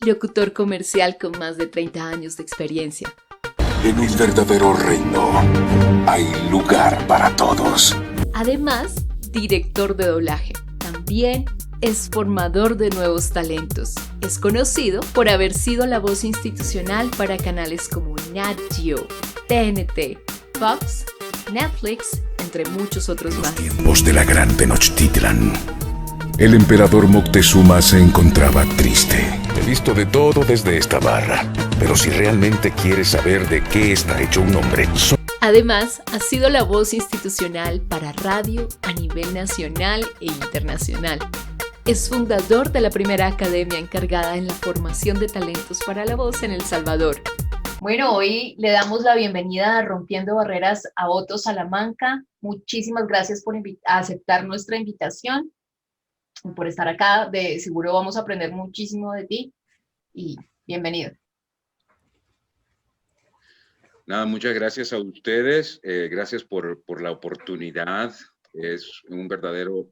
locutor comercial con más de 30 años de experiencia. En un verdadero reino hay lugar para todos. Además, director de doblaje. También es formador de nuevos talentos. Es conocido por haber sido la voz institucional para canales como Nat Geo, TNT, Fox, Netflix, entre muchos otros más. Tiempos de la gran Tenochtitlan, el emperador Moctezuma se encontraba triste. He visto de todo desde esta barra, pero si realmente quieres saber de qué está hecho un hombre, Además, ha sido la voz institucional para radio a nivel nacional e internacional. Es fundador de la primera academia encargada en la formación de talentos para la voz en El Salvador. Bueno, hoy le damos la bienvenida a Rompiendo Barreras a Otto Salamanca. Muchísimas gracias por aceptar nuestra invitación, por estar acá. De seguro vamos a aprender muchísimo de ti y bienvenido. Nada, muchas gracias a ustedes, gracias por la oportunidad. Es un verdadero,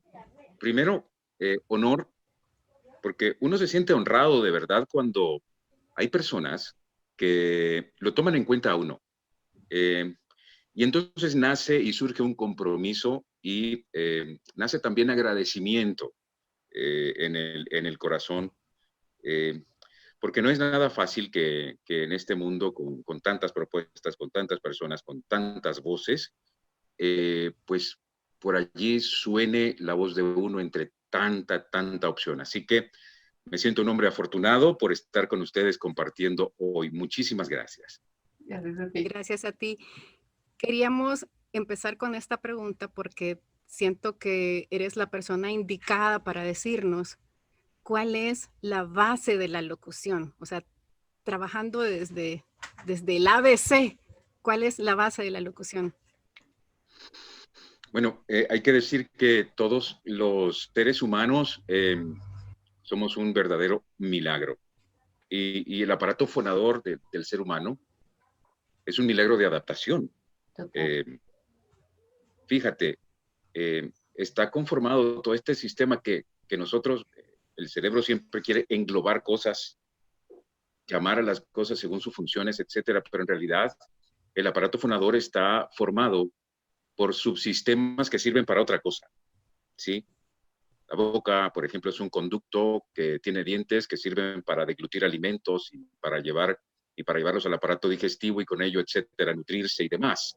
primero, honor, porque uno se siente honrado de verdad cuando hay personas que lo toman en cuenta a uno. Y entonces nace y surge un compromiso y nace también agradecimiento en el corazón. Porque no es nada fácil que en este mundo con tantas propuestas, con tantas personas, con tantas voces, pues por allí suene la voz de uno entre tanta opción. Así que me siento un hombre afortunado por estar con ustedes compartiendo hoy. Muchísimas gracias. Gracias a ti. Gracias a ti. Queríamos empezar con esta pregunta porque siento que eres la persona indicada para decirnos cuál es la base de la locución. O sea, trabajando desde el ABC, ¿cuál es la base de la locución? Bueno, hay que decir que todos los seres humanos somos un verdadero milagro. Y el aparato fonador del ser humano es un milagro de adaptación. Fíjate, está conformado todo este sistema que nosotros, el cerebro siempre quiere englobar cosas, llamar a las cosas según sus funciones, etcétera, pero en realidad el aparato fonador está formado por subsistemas que sirven para otra cosa, ¿sí? La boca, por ejemplo, es un conducto que tiene dientes que sirven para deglutir alimentos y para llevarlos al aparato digestivo y con ello, etcétera, nutrirse y demás,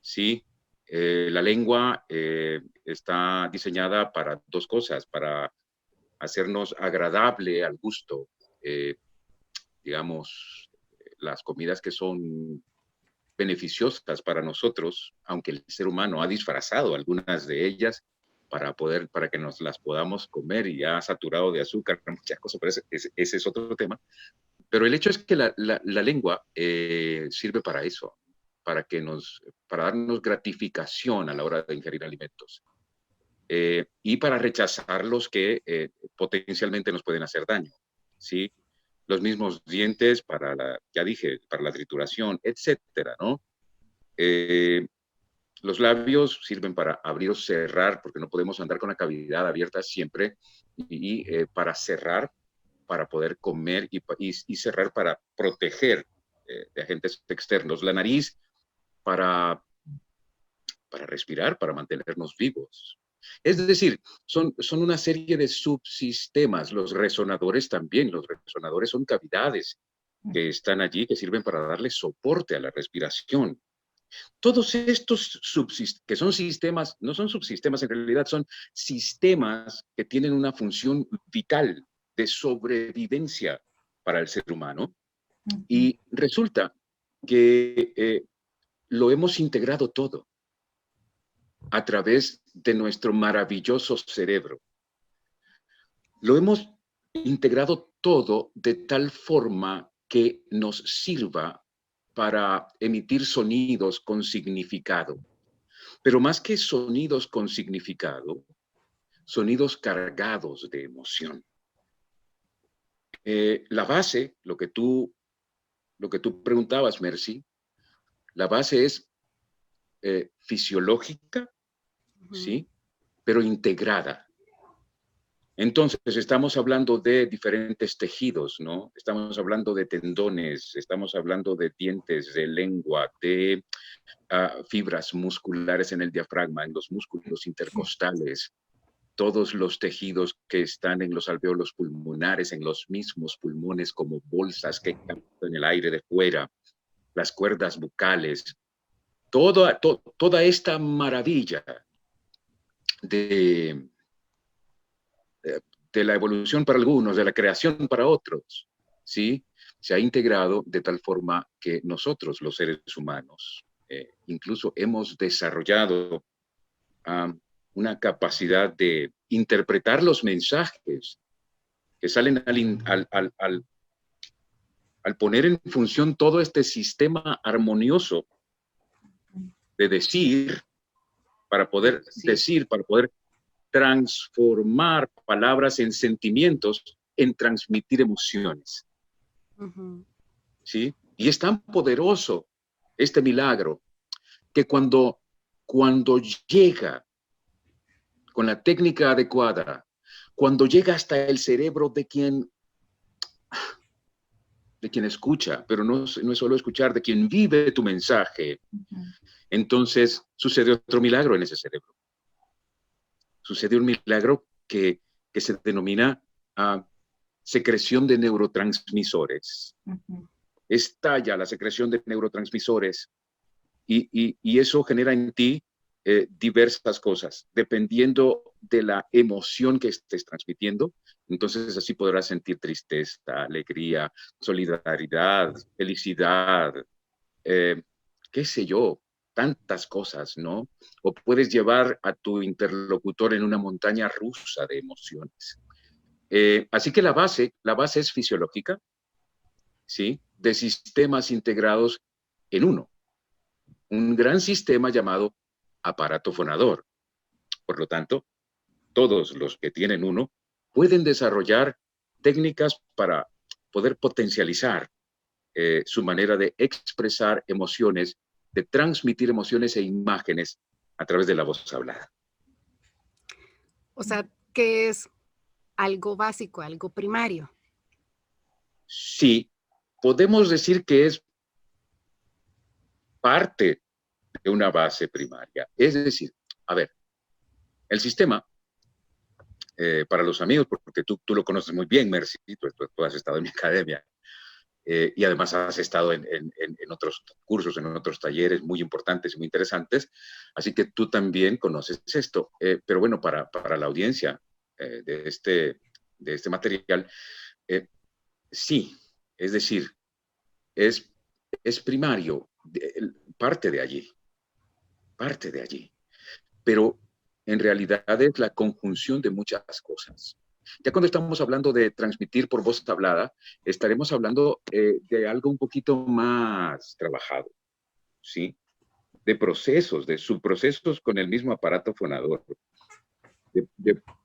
¿sí? La lengua está diseñada para dos cosas, para hacernos agradable al gusto, digamos, las comidas que son beneficiosas para nosotros, aunque el ser humano ha disfrazado algunas de ellas para que nos las podamos comer y ha saturado de azúcar, muchas cosas, pero ese es otro tema. Pero el hecho es que la lengua sirve para eso, para darnos gratificación a la hora de ingerir alimentos y para rechazar los que potencialmente nos pueden hacer daño, ¿sí? Los mismos dientes ya dije, para la trituración, etcétera, ¿no? Los labios sirven para abrir o cerrar, porque no podemos andar con la cavidad abierta siempre, y para cerrar, para poder comer y cerrar para proteger de agentes externos. La nariz para respirar, para mantenernos vivos. Es decir, son una serie de subsistemas. Los resonadores también. Los resonadores son cavidades que están allí, que sirven para darle soporte a la respiración. Todos estos que son sistemas, no son subsistemas en realidad, son sistemas que tienen una función vital de sobrevivencia para el ser humano. Y resulta que lo hemos integrado todo a través de nuestro maravilloso cerebro. Lo hemos integrado todo de tal forma que nos sirva para emitir sonidos con significado. Pero más que sonidos con significado, sonidos cargados de emoción. La base, lo que tú preguntabas, Mercy, la base es fisiológica, ¿sí? Pero integrada. Entonces, estamos hablando de diferentes tejidos, ¿no? Estamos hablando de tendones, estamos hablando de dientes, de lengua, de fibras musculares en el diafragma, en los músculos intercostales, todos los tejidos que están en los alveolos pulmonares, en los mismos pulmones como bolsas que captan el aire de fuera, las cuerdas bucales, toda esta maravilla de, de la evolución para algunos, de la creación para otros, ¿sí? Se ha integrado de tal forma que nosotros, los seres humanos, incluso hemos desarrollado una capacidad de interpretar los mensajes que salen al poner en función todo este sistema armonioso de decir, para poder decir, para poder transformar palabras en sentimientos, en transmitir emociones. ¿Sí? Y es tan poderoso este milagro que cuando llega con la técnica adecuada, cuando llega hasta el cerebro de quien escucha, pero no es solo escuchar, de quien vive tu mensaje, entonces sucede otro milagro en ese cerebro. Sucede un milagro que se denomina secreción de neurotransmisores. Estalla la secreción de neurotransmisores y eso genera en ti diversas cosas, dependiendo de la emoción que estés transmitiendo. Entonces así podrás sentir tristeza, alegría, solidaridad, felicidad, qué sé yo, tantas cosas, ¿no? O puedes llevar a tu interlocutor en una montaña rusa de emociones. Así que la base es fisiológica, ¿sí? De sistemas integrados en uno. Un gran sistema llamado aparato fonador. Por lo tanto, todos los que tienen uno pueden desarrollar técnicas para poder potencializar su manera de expresar emociones, de transmitir emociones e imágenes a través de la voz hablada. O sea, ¿qué es algo básico, algo primario? Sí, podemos decir que es parte de una base primaria. Es decir, a ver, el sistema, para los amigos, porque tú lo conoces muy bien, Mercy, tú has estado en mi academia, y además has estado en otros cursos, en otros talleres muy importantes y muy interesantes, así que tú también conoces esto. Pero bueno, para la audiencia de este material, sí, es decir, es primario, parte de allí, pero en realidad es la conjunción de muchas cosas. Ya cuando estamos hablando de transmitir por voz hablada, estaremos hablando de algo un poquito más trabajado, ¿sí? De procesos, de subprocesos con el mismo aparato fonador,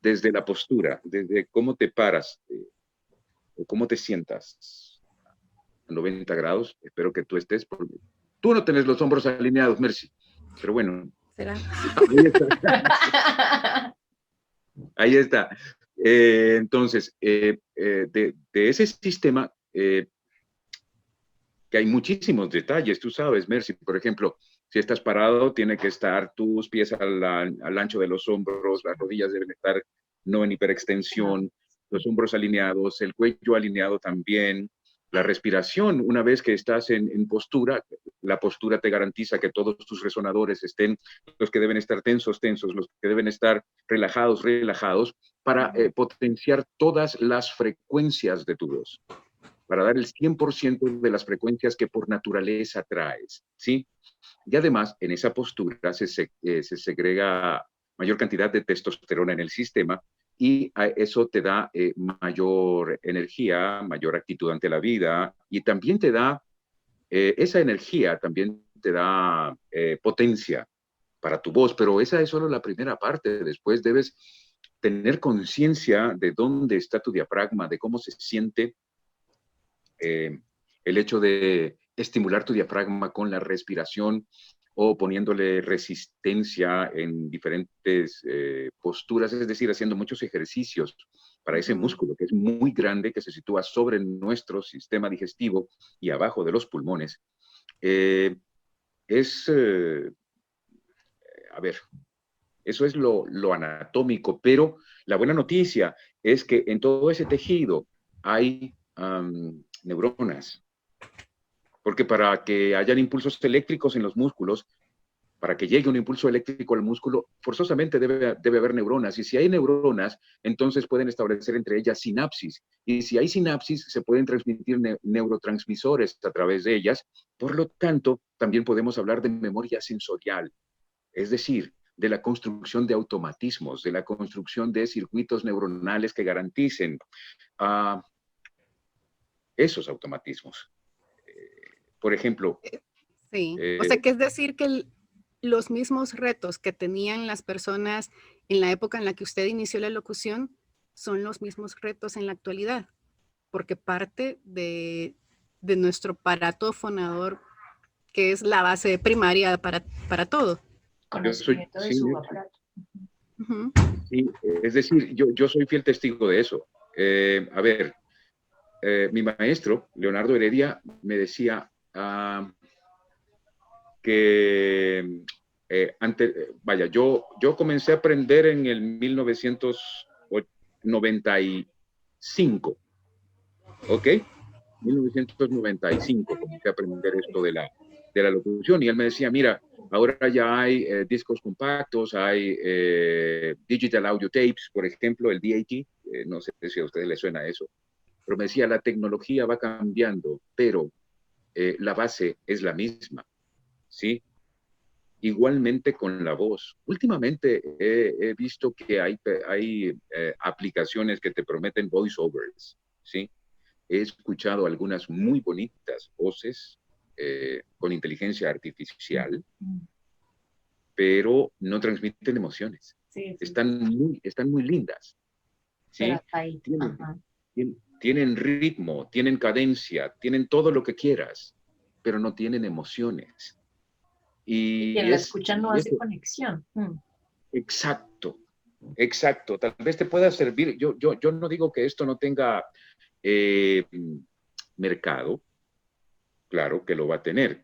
desde la postura, desde cómo te paras o cómo te sientas a 90 grados. Espero que tú estés, porque tú no tenés los hombros alineados, Mercy, pero bueno. ¿Será? Ahí está. Ahí está. Entonces, de ese sistema, que hay muchísimos detalles, tú sabes, Mercy, por ejemplo, si estás parado, tiene que estar tus pies al ancho de los hombros, las rodillas deben estar no en hiperextensión, los hombros alineados, el cuello alineado también. La respiración, una vez que estás en postura, la postura te garantiza que todos tus resonadores estén, los que deben estar tensos, los que deben estar relajados, para potenciar todas las frecuencias de tu voz, para dar el 100% de las frecuencias que por naturaleza traes, ¿sí? Y además, en esa postura se segrega mayor cantidad de testosterona en el sistema, y eso te da mayor energía, mayor actitud ante la vida, y también te da, esa energía también te da potencia para tu voz, pero esa es solo la primera parte. Después debes tener conciencia de dónde está tu diafragma, de cómo se siente el hecho de estimular tu diafragma con la respiración o poniéndole resistencia en diferentes posturas, es decir, haciendo muchos ejercicios para ese músculo que es muy grande, que se sitúa sobre nuestro sistema digestivo y abajo de los pulmones, a ver, eso es lo anatómico, pero la buena noticia es que en todo ese tejido hay neuronas, porque para que hayan impulsos eléctricos en los músculos, para que llegue un impulso eléctrico al músculo, forzosamente debe haber neuronas. Y si hay neuronas, entonces pueden establecer entre ellas sinapsis. Y si hay sinapsis, se pueden transmitir neurotransmisores a través de ellas. Por lo tanto, también podemos hablar de memoria sensorial, es decir, de la construcción de automatismos, de la construcción de circuitos neuronales que garanticen esos automatismos. Por ejemplo... Sí, o sea, que es decir que los mismos retos que tenían las personas en la época en la que usted inició la locución son los mismos retos en la actualidad, porque parte de nuestro aparato fonador, que es la base primaria para todo. Conocimiento de su aparato. Sí, es decir, yo soy fiel testigo de eso. A ver, mi maestro, Leonardo Heredia, me decía que yo comencé a aprender en el 1995, ¿ok? 1995 comencé a aprender esto de la locución, y él me decía, mira, ahora ya hay discos compactos, hay digital audio tapes, por ejemplo, el DAT, no sé si a ustedes les suena eso, pero me decía, la tecnología va cambiando, pero la base es la misma, ¿sí? Igualmente con la voz. Últimamente he visto que hay aplicaciones que te prometen voiceovers, ¿sí? He escuchado algunas muy bonitas voces con inteligencia artificial, pero no transmiten emociones. Sí. Están muy lindas, ¿sí? Tienen ritmo, tienen cadencia, tienen todo lo que quieras, pero no tienen emociones. Y quien la escucha no hace conexión. Exacto. Tal vez te pueda servir. Yo no digo que esto no tenga mercado, claro que lo va a tener,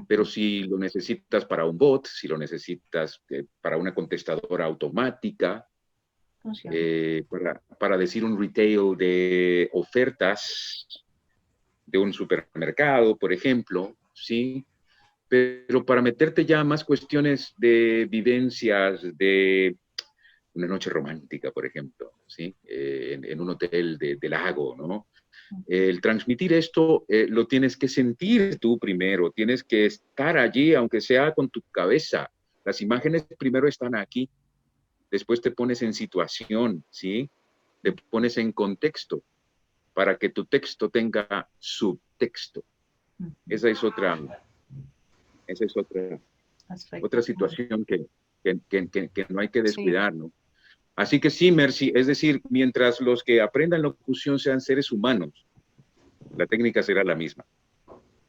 pero si lo necesitas para un bot, si lo necesitas para una contestadora automática, para decir un retail de ofertas de un supermercado, por ejemplo, ¿sí? Pero para meterte ya más cuestiones de vivencias, de una noche romántica, por ejemplo, ¿sí? En un hotel de lago, ¿no? El transmitir esto lo tienes que sentir tú primero, tienes que estar allí, aunque sea con tu cabeza. Las imágenes primero están aquí, después te pones en situación, ¿sí? Te pones en contexto para que tu texto tenga subtexto. Esa es otra situación que no hay que descuidar, ¿no? Así que sí, Mercy, es decir, mientras los que aprendan locución sean seres humanos, la técnica será la misma.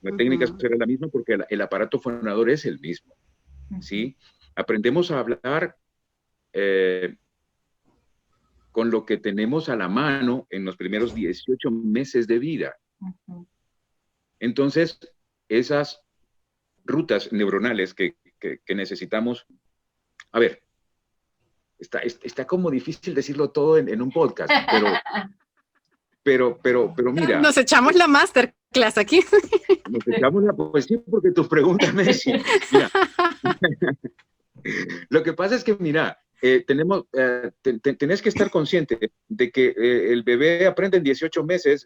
La técnica será la misma porque el aparato fonador es el mismo, ¿sí? Aprendemos a hablar con lo que tenemos a la mano en los primeros 18 meses de vida. Entonces, esas rutas neuronales que necesitamos, a ver, está como difícil decirlo todo en un podcast, pero mira. Nos echamos la masterclass aquí. Nos echamos la poesía porque tus preguntas me decían, mira, lo que pasa es que, mira, tenés que estar consciente de que el bebé aprende en 18 meses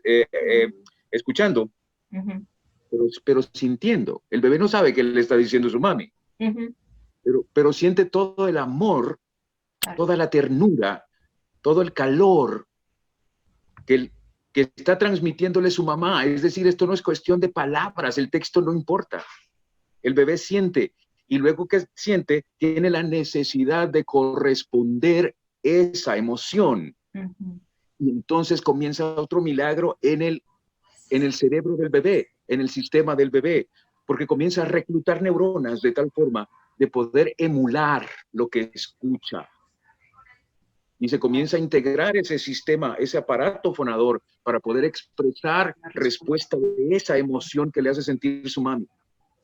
escuchando, pero sintiendo. El bebé no sabe qué le está diciendo su mami, pero siente todo el amor, toda la ternura, todo el calor que está transmitiéndole su mamá. Es decir, esto no es cuestión de palabras, el texto no importa. El bebé siente, y luego que siente, tiene la necesidad de corresponder esa emoción. Y entonces comienza otro milagro en el cerebro del bebé, en el sistema del bebé, porque comienza a reclutar neuronas de tal forma de poder emular lo que escucha. y se comienza a integrar ese sistema, ese aparato fonador para poder expresar respuesta de esa emoción que le hace sentir su mami,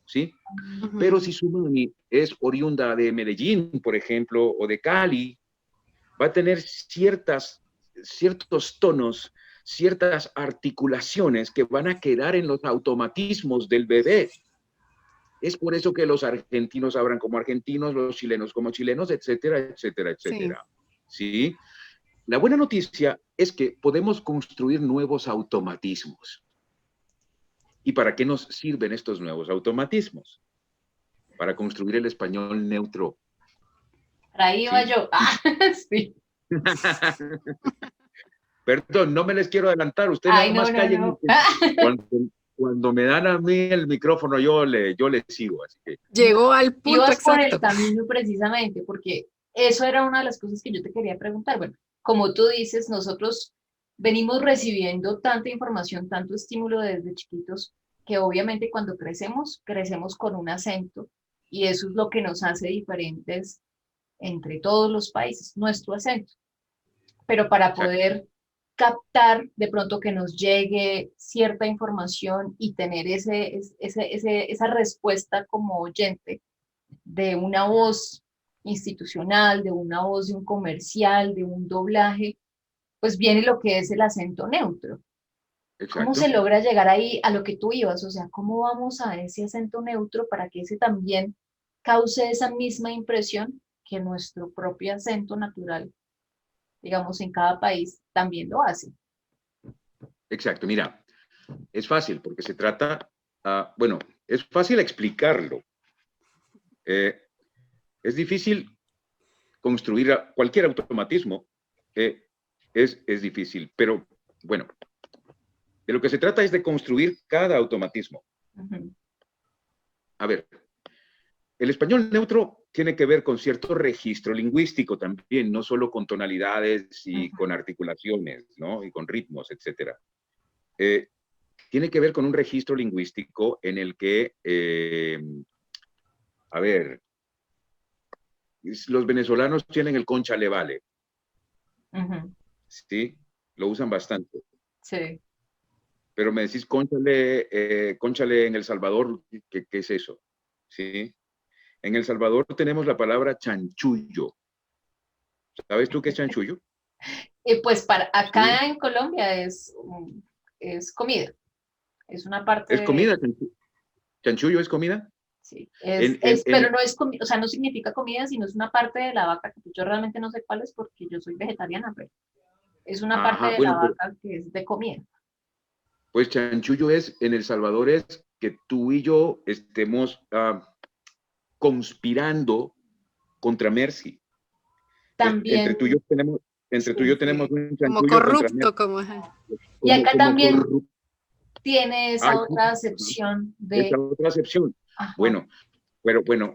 ¿sí? Pero si su mami es oriunda de Medellín, por ejemplo, o de Cali, va a tener ciertos tonos, ciertas articulaciones que van a quedar en los automatismos del bebé. Es por eso que los argentinos hablan como argentinos, los chilenos como chilenos, etcétera, etcétera, etcétera. ¿Sí? La buena noticia es que podemos construir nuevos automatismos. ¿Y para qué nos sirven estos nuevos automatismos? Para construir el español neutro. Ahí iba yo. Sí. Perdón, no me les quiero adelantar. Ustedes nada más callen. Cuando me dan a mí el micrófono, yo le sigo. Así que... Llegó al punto Ibas exacto. por el camino precisamente, porque eso era una de las cosas que yo te quería preguntar. Bueno, como tú dices, nosotros venimos recibiendo tanta información, tanto estímulo desde chiquitos, que obviamente cuando crecemos con un acento, y eso es lo que nos hace diferentes entre todos los países, nuestro acento. Pero para poder captar de pronto que nos llegue cierta información y tener esa respuesta como oyente de una voz institucional, de una voz de un comercial, de un doblaje, pues viene lo que es el acento neutro. Exacto. ¿Cómo se logra llegar ahí a lo que tú ibas? O sea, ¿cómo vamos a ese acento neutro para que ese también cause esa misma impresión que nuestro propio acento natural, digamos, en cada país también lo hace? Exacto, mira, es fácil porque se trata, bueno, es fácil explicarlo. Es difícil construir cualquier automatismo, es difícil, pero bueno, de lo que se trata es de construir cada automatismo. A ver, el español neutro tiene que ver con cierto registro lingüístico también, no solo con tonalidades y con articulaciones, ¿no? Y con ritmos, etcétera. Tiene que ver con un registro lingüístico en el que, a ver, los venezolanos tienen el cónchale vale. ¿Sí? Lo usan bastante. Sí. Pero me decís cónchale en El Salvador, ¿qué es eso? ¿Sí? En El Salvador tenemos la palabra chanchullo. ¿Sabes tú qué es chanchullo? Pues para acá en Colombia es comida. Es una parte. ¿Es comida? ¿Chanchullo es comida? Sí, pero no es comida, o sea, no significa comida, sino es una parte de la vaca, que yo realmente no sé cuál es porque yo soy vegetariana, pero es una parte de la vaca que es de comida. Pues chanchullo en El Salvador es que tú y yo estemos conspirando contra Mercy. También. Entre tú y yo tenemos un chanchullo como corrupto, como... Y acá también corrupto. Tiene esa otra acepción de... Esa otra acepción. Ajá. Bueno,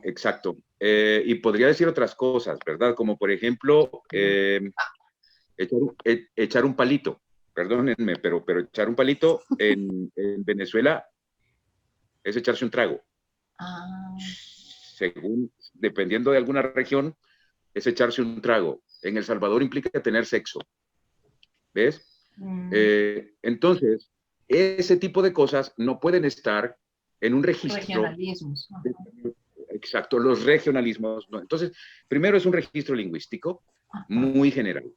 exacto. Y podría decir otras cosas, ¿verdad? Como por ejemplo, echar un palito. Perdónenme, pero echar un palito en Venezuela es echarse un trago. Dependiendo de alguna región, es echarse un trago. En El Salvador implica tener sexo. ¿Ves? Entonces, ese tipo de cosas no pueden estar en un registro. Regionalismos. Exacto, los regionalismos. ¿No? Entonces, primero es un registro lingüístico muy general.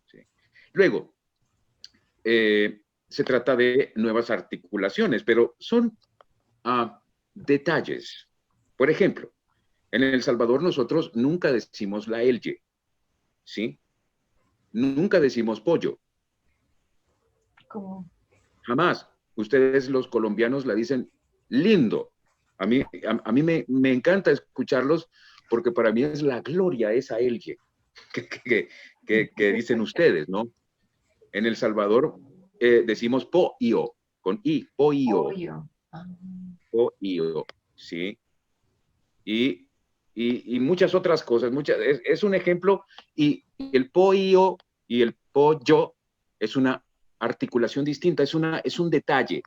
¿Sí? Luego, se trata de nuevas articulaciones, pero son detalles. Por ejemplo, en El Salvador nosotros nunca decimos la L, ¿sí? Nunca decimos pollo. ¿Cómo? Jamás. Ustedes los colombianos la dicen lindo. A mí me encanta escucharlos porque para mí es la gloria esa L que dicen ustedes, ¿no? En El Salvador decimos po-io, con i, po-io. Po-io, ¿sí? Y muchas otras cosas. Es un ejemplo, y el po-io y el po-yo es una articulación distinta, es un detalle.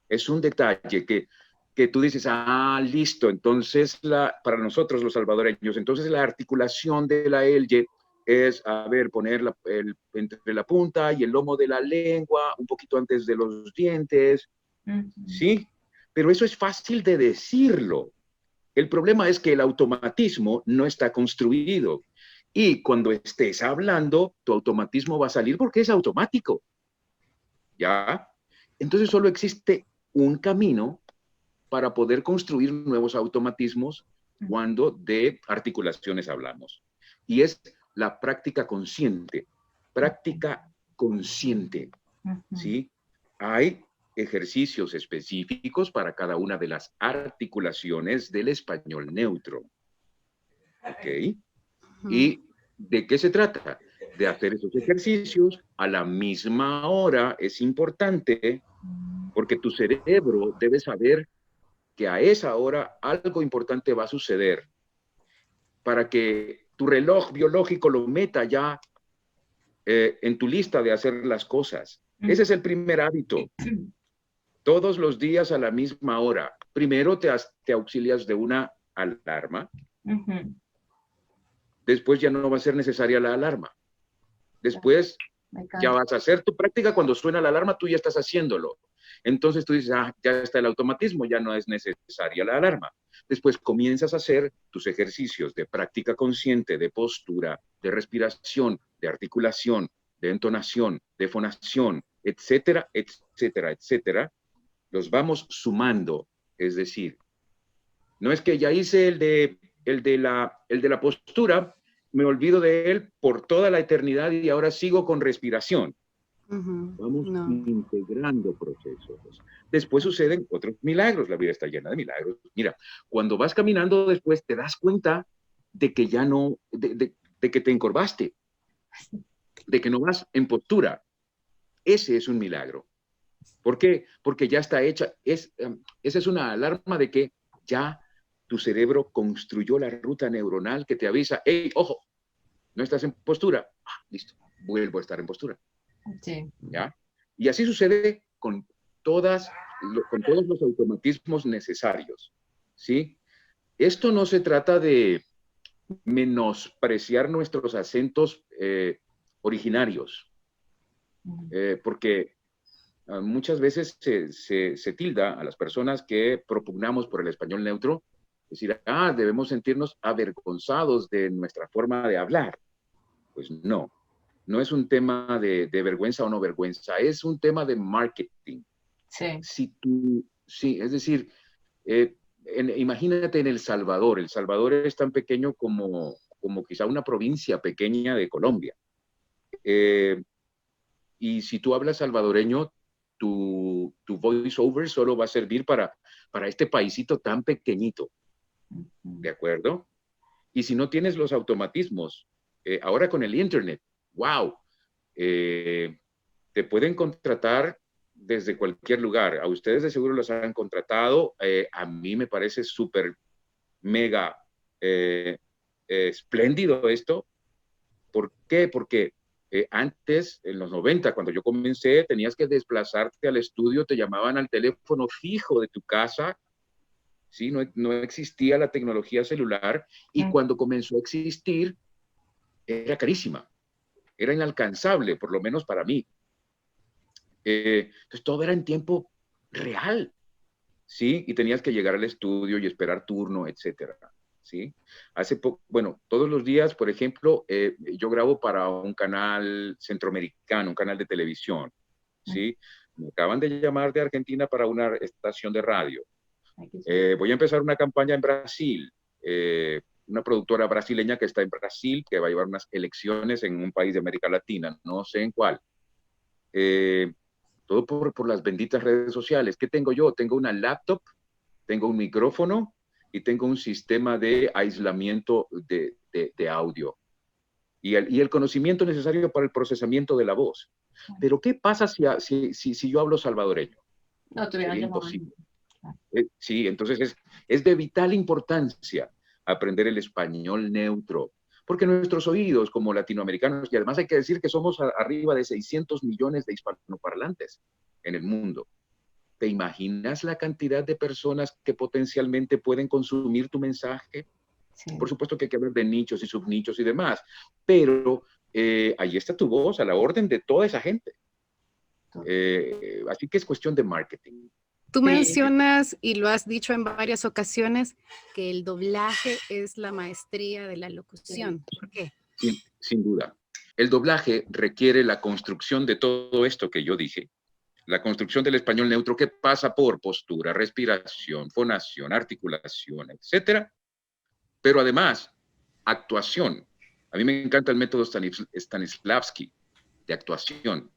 Es un detalle que tú dices, listo, entonces para nosotros los salvadoreños, entonces la articulación de la L es, a ver, poner entre la punta y el lomo de la lengua, un poquito antes de los dientes, ¿sí? Pero eso es fácil de decirlo. El problema es que el automatismo no está construido. Y cuando estés hablando, tu automatismo va a salir porque es automático. ¿Ya? Entonces solo existe un camino para poder construir nuevos automatismos cuando de articulaciones hablamos. Y es la práctica consciente. Práctica consciente. ¿Sí? Hay ejercicios específicos para cada una de las articulaciones del español neutro. ¿Ok? ¿Y de qué se trata? De hacer esos ejercicios a la misma hora. Es importante porque tu cerebro debe saber que a esa hora algo importante va a suceder para que tu reloj biológico lo meta ya en tu lista de hacer las cosas. Ese es el primer hábito. Todos los días a la misma hora. Primero te auxilias de una alarma. Después ya no va a ser necesaria la alarma. Después ya vas a hacer tu práctica. Cuando suena la alarma, tú ya estás haciéndolo. Entonces tú dices, ya está el automatismo, ya no es necesaria la alarma. Después comienzas a hacer tus ejercicios de práctica consciente, de postura, de respiración, de articulación, de entonación, de fonación, etcétera, etcétera, etcétera. Los vamos sumando. Es decir, no es que ya hice el de la postura, me olvido de él por toda la eternidad y ahora sigo con respiración. Vamos integrando procesos. Después suceden otros milagros. La vida está llena de milagros. Mira, cuando vas caminando después te das cuenta de que ya no, de que te encorvaste, de que no vas en postura. Ese es un milagro. ¿Por qué? Porque ya está hecha. Esa es una alarma de que ya tu cerebro construyó la ruta neuronal que te avisa, hey, ojo, no estás en postura. Listo, vuelvo a estar en postura. Sí. ¿Ya? Y así sucede con todos los automatismos necesarios. ¿Sí? Esto no se trata de menospreciar nuestros acentos originarios, porque muchas veces se tilda a las personas que propugnamos por el español neutro, decir, debemos sentirnos avergonzados de nuestra forma de hablar. Pues no. No es un tema de vergüenza o no vergüenza, es un tema de marketing. Sí. Sí, es decir, imagínate en El Salvador. El Salvador es tan pequeño como quizá una provincia pequeña de Colombia. Y si tú hablas salvadoreño, tu voice over solo va a servir para este paisito tan pequeñito. ¿De acuerdo? Y si no tienes los automatismos, ahora con el internet, wow, te pueden contratar desde cualquier lugar. A ustedes de seguro los han contratado. A mí me parece súper, mega espléndido esto. ¿Por qué? Porque antes, en los 90, cuando yo comencé, tenías que desplazarte al estudio, te llamaban al teléfono fijo de tu casa. ¿Sí? No existía la tecnología celular y cuando comenzó a existir, era carísima. Era inalcanzable, por lo menos para mí. Entonces todo era en tiempo real, ¿sí? Y tenías que llegar al estudio y esperar turno, etcétera, ¿sí? Bueno, todos los días, por ejemplo, yo grabo para un canal centroamericano, un canal de televisión, ¿sí? Me acaban de llamar de Argentina para una estación de radio. Voy a empezar una campaña en Brasil, una productora brasileña que está en Brasil, que va a llevar unas elecciones en un país de América Latina, no sé en cuál. Todo por las benditas redes sociales. ¿Qué tengo yo? Tengo una laptop, tengo un micrófono y tengo un sistema de aislamiento de audio. Y el conocimiento necesario para el procesamiento de la voz. Pero ¿qué pasa si yo hablo salvadoreño? No, sería imposible. Sí, entonces es de vital importancia aprender el español neutro, porque nuestros oídos como latinoamericanos, y además hay que decir que somos arriba de 600 millones de hispanoparlantes en el mundo. ¿Te imaginas la cantidad de personas que potencialmente pueden consumir tu mensaje? Sí. Por supuesto que hay que hablar de nichos y subnichos y demás, pero ahí está tu voz a la orden de toda esa gente. Así que es cuestión de marketing. Tú Sí. mencionas, y lo has dicho en varias ocasiones, que el doblaje es la maestría de la locución. ¿Por qué? Sin duda. El doblaje requiere la construcción de todo esto que yo dije. La construcción del español neutro que pasa por postura, respiración, fonación, articulación, etcétera. Pero además, actuación. A mí me encanta el método Stanislavski de actuación.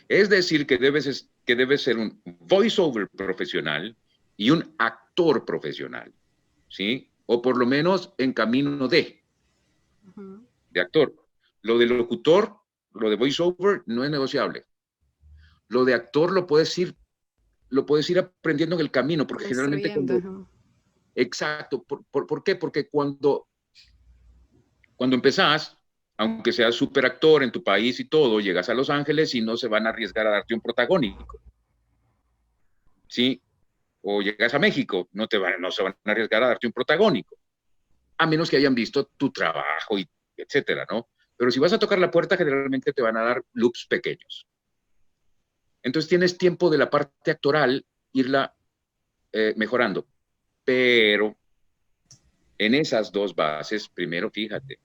Es decir, que debes ser un voiceover profesional y un actor profesional, ¿sí? O por lo menos en camino de actor. Lo de locutor, lo de voiceover no es negociable. Lo de actor lo puedes ir aprendiendo en el camino, porque generalmente cuando... Exacto. ¿Por qué? Porque cuando empezás, aunque seas súper actor en tu país y todo, llegas a Los Ángeles y no se van a arriesgar a darte un protagónico. ¿Sí? O llegas a México, no se van a arriesgar a darte un protagónico. A menos que hayan visto tu trabajo, y etcétera, ¿no? Pero si vas a tocar la puerta, generalmente te van a dar loops pequeños. Entonces tienes tiempo de la parte actoral irla mejorando. Pero en esas dos bases, primero fíjate,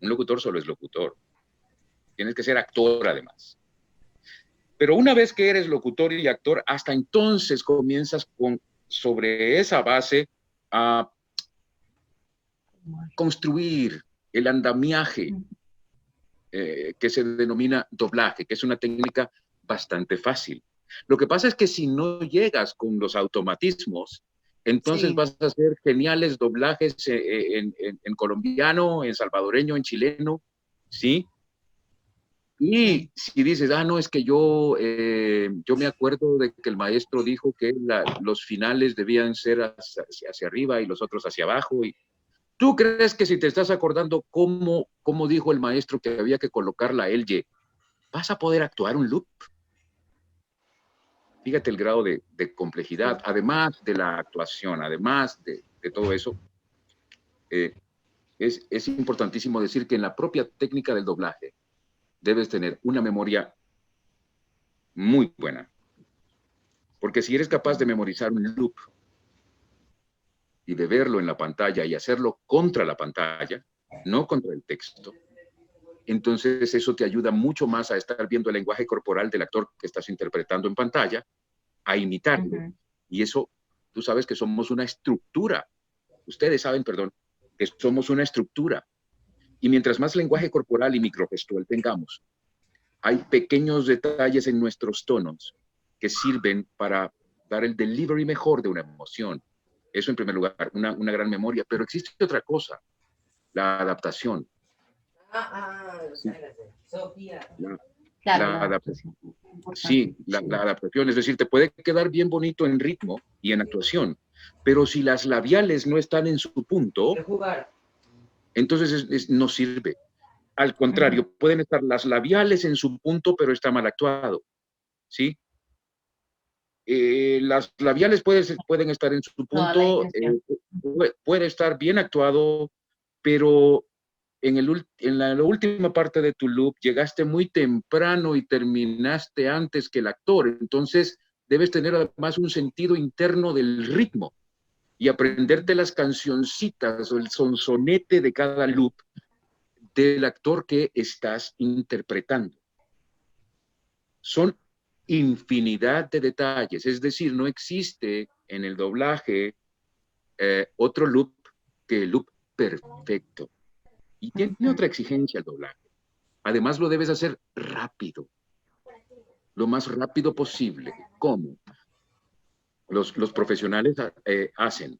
un locutor solo es locutor. Tienes que ser actor además. Pero una vez que eres locutor y actor, hasta entonces comienzas sobre esa base a construir el andamiaje que se denomina doblaje, que es una técnica bastante fácil. Lo que pasa es que si no llegas con los automatismos, entonces vas a hacer geniales doblajes en colombiano, en salvadoreño, en chileno, ¿sí? Y si dices, no, es que yo me acuerdo de que el maestro dijo que los finales debían ser hacia arriba y los otros hacia abajo. Y ¿tú crees que si te estás acordando cómo dijo el maestro que había que colocar la L-Y, vas a poder actuar un loop? Fíjate el grado de complejidad, además de la actuación, además de todo eso. Es importantísimo decir que en la propia técnica del doblaje debes tener una memoria muy buena. Porque si eres capaz de memorizar un loop y de verlo en la pantalla y hacerlo contra la pantalla, no contra el texto, entonces eso te ayuda mucho más a estar viendo el lenguaje corporal del actor que estás interpretando en pantalla, a imitarlo. Y eso, tú sabes que somos una estructura. Ustedes saben, perdón, que somos una estructura. Y mientras más lenguaje corporal y microgestual tengamos, hay pequeños detalles en nuestros tonos que sirven para dar el delivery mejor de una emoción. Eso en primer lugar, una gran memoria. Pero existe otra cosa, la adaptación. La adaptación. Sí, la adaptación. Es decir, te puede quedar bien bonito en ritmo y en actuación, pero si las labiales no están en su punto, entonces no sirve. Al contrario, pueden estar las labiales en su punto, pero está mal actuado. ¿Sí? Las labiales pueden estar en su punto, puede estar bien actuado, pero en la última parte de tu loop llegaste muy temprano y terminaste antes que el actor. Entonces debes tener además un sentido interno del ritmo y aprenderte las cancioncitas o el sonsonete de cada loop del actor que estás interpretando. Son infinidad de detalles, es decir, no existe en el doblaje otro loop que el loop perfecto. Y tiene otra exigencia el doblaje. Además, lo debes hacer rápido, lo más rápido posible. ¿Cómo? Los profesionales hacen.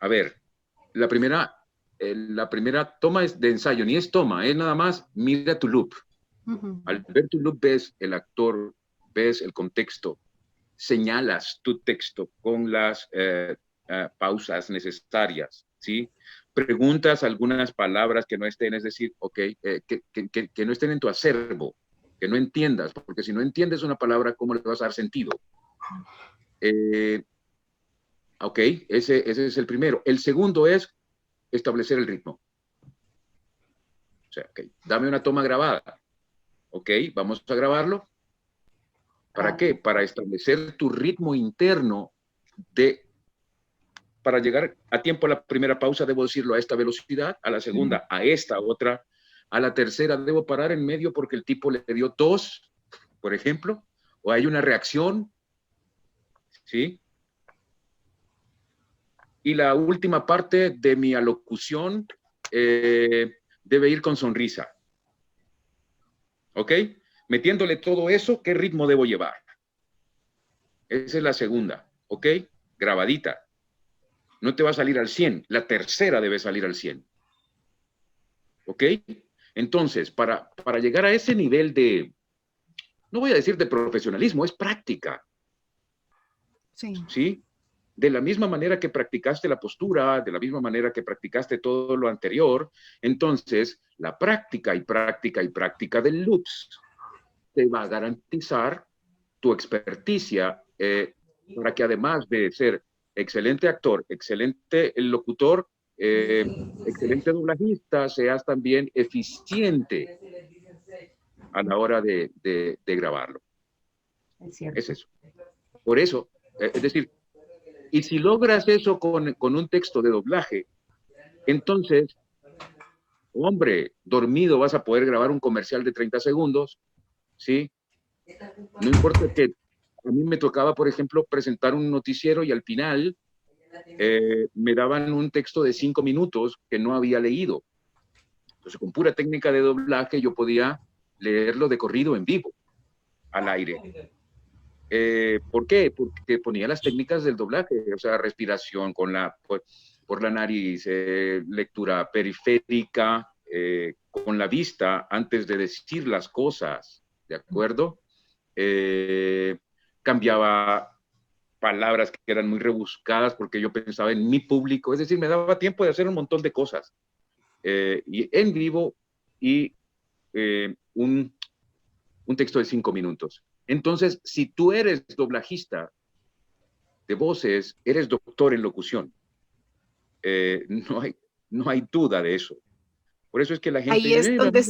A ver, la primera toma es de ensayo, ni es toma, es nada más mira tu loop. Al ver tu loop ves el actor, ves el contexto, señalas tu texto con las pausas necesarias, ¿sí? Preguntas algunas palabras que no estén, es decir, que no estén en tu acervo, que no entiendas, porque si no entiendes una palabra, ¿cómo le vas a dar sentido? Ese es el primero. El segundo es establecer el ritmo. O sea, ok, dame una toma grabada. Ok, vamos a grabarlo. ¿Para qué? Para establecer tu ritmo interno para llegar a tiempo a la primera pausa, debo decirlo a esta velocidad, a la segunda a esta otra, a la tercera debo parar en medio porque el tipo le dio tos, por ejemplo, o hay una reacción, ¿sí? Y la última parte de mi alocución debe ir con sonrisa. ¿Ok? Metiéndole todo eso, ¿qué ritmo debo llevar? Esa es la segunda, ¿ok? Grabadita. No te va a salir al 100, la tercera debe salir al 100. ¿Ok? Entonces, para llegar a ese nivel de, no voy a decir de profesionalismo, es práctica. Sí. ¿Sí? De la misma manera que practicaste la postura, de la misma manera que practicaste todo lo anterior, entonces la práctica y práctica y práctica del loops te va a garantizar tu experticia para que además de ser excelente actor, excelente locutor, excelente doblajista, seas también eficiente a la hora de grabarlo. Es cierto. Es eso. Por eso, es decir, y si logras eso con un texto de doblaje, entonces, hombre, dormido vas a poder grabar un comercial de 30 segundos, ¿sí? No importa que a mí me tocaba, por ejemplo, presentar un noticiero y al final me daban un texto de 5 minutos que no había leído. Entonces, con pura técnica de doblaje, yo podía leerlo de corrido en vivo, al aire. ¿Por qué? Porque ponía las técnicas del doblaje, o sea, respiración por la nariz, lectura periférica, con la vista antes de decir las cosas, ¿de acuerdo? Cambiaba palabras que eran muy rebuscadas porque yo pensaba en mi público, es decir, me daba tiempo de hacer un montón de cosas. Y en vivo y un texto de 5 minutos. Entonces, si tú eres doblajista de voces, eres doctor en locución. No hay duda de eso. Por eso es que la gente Ahí es dice, donde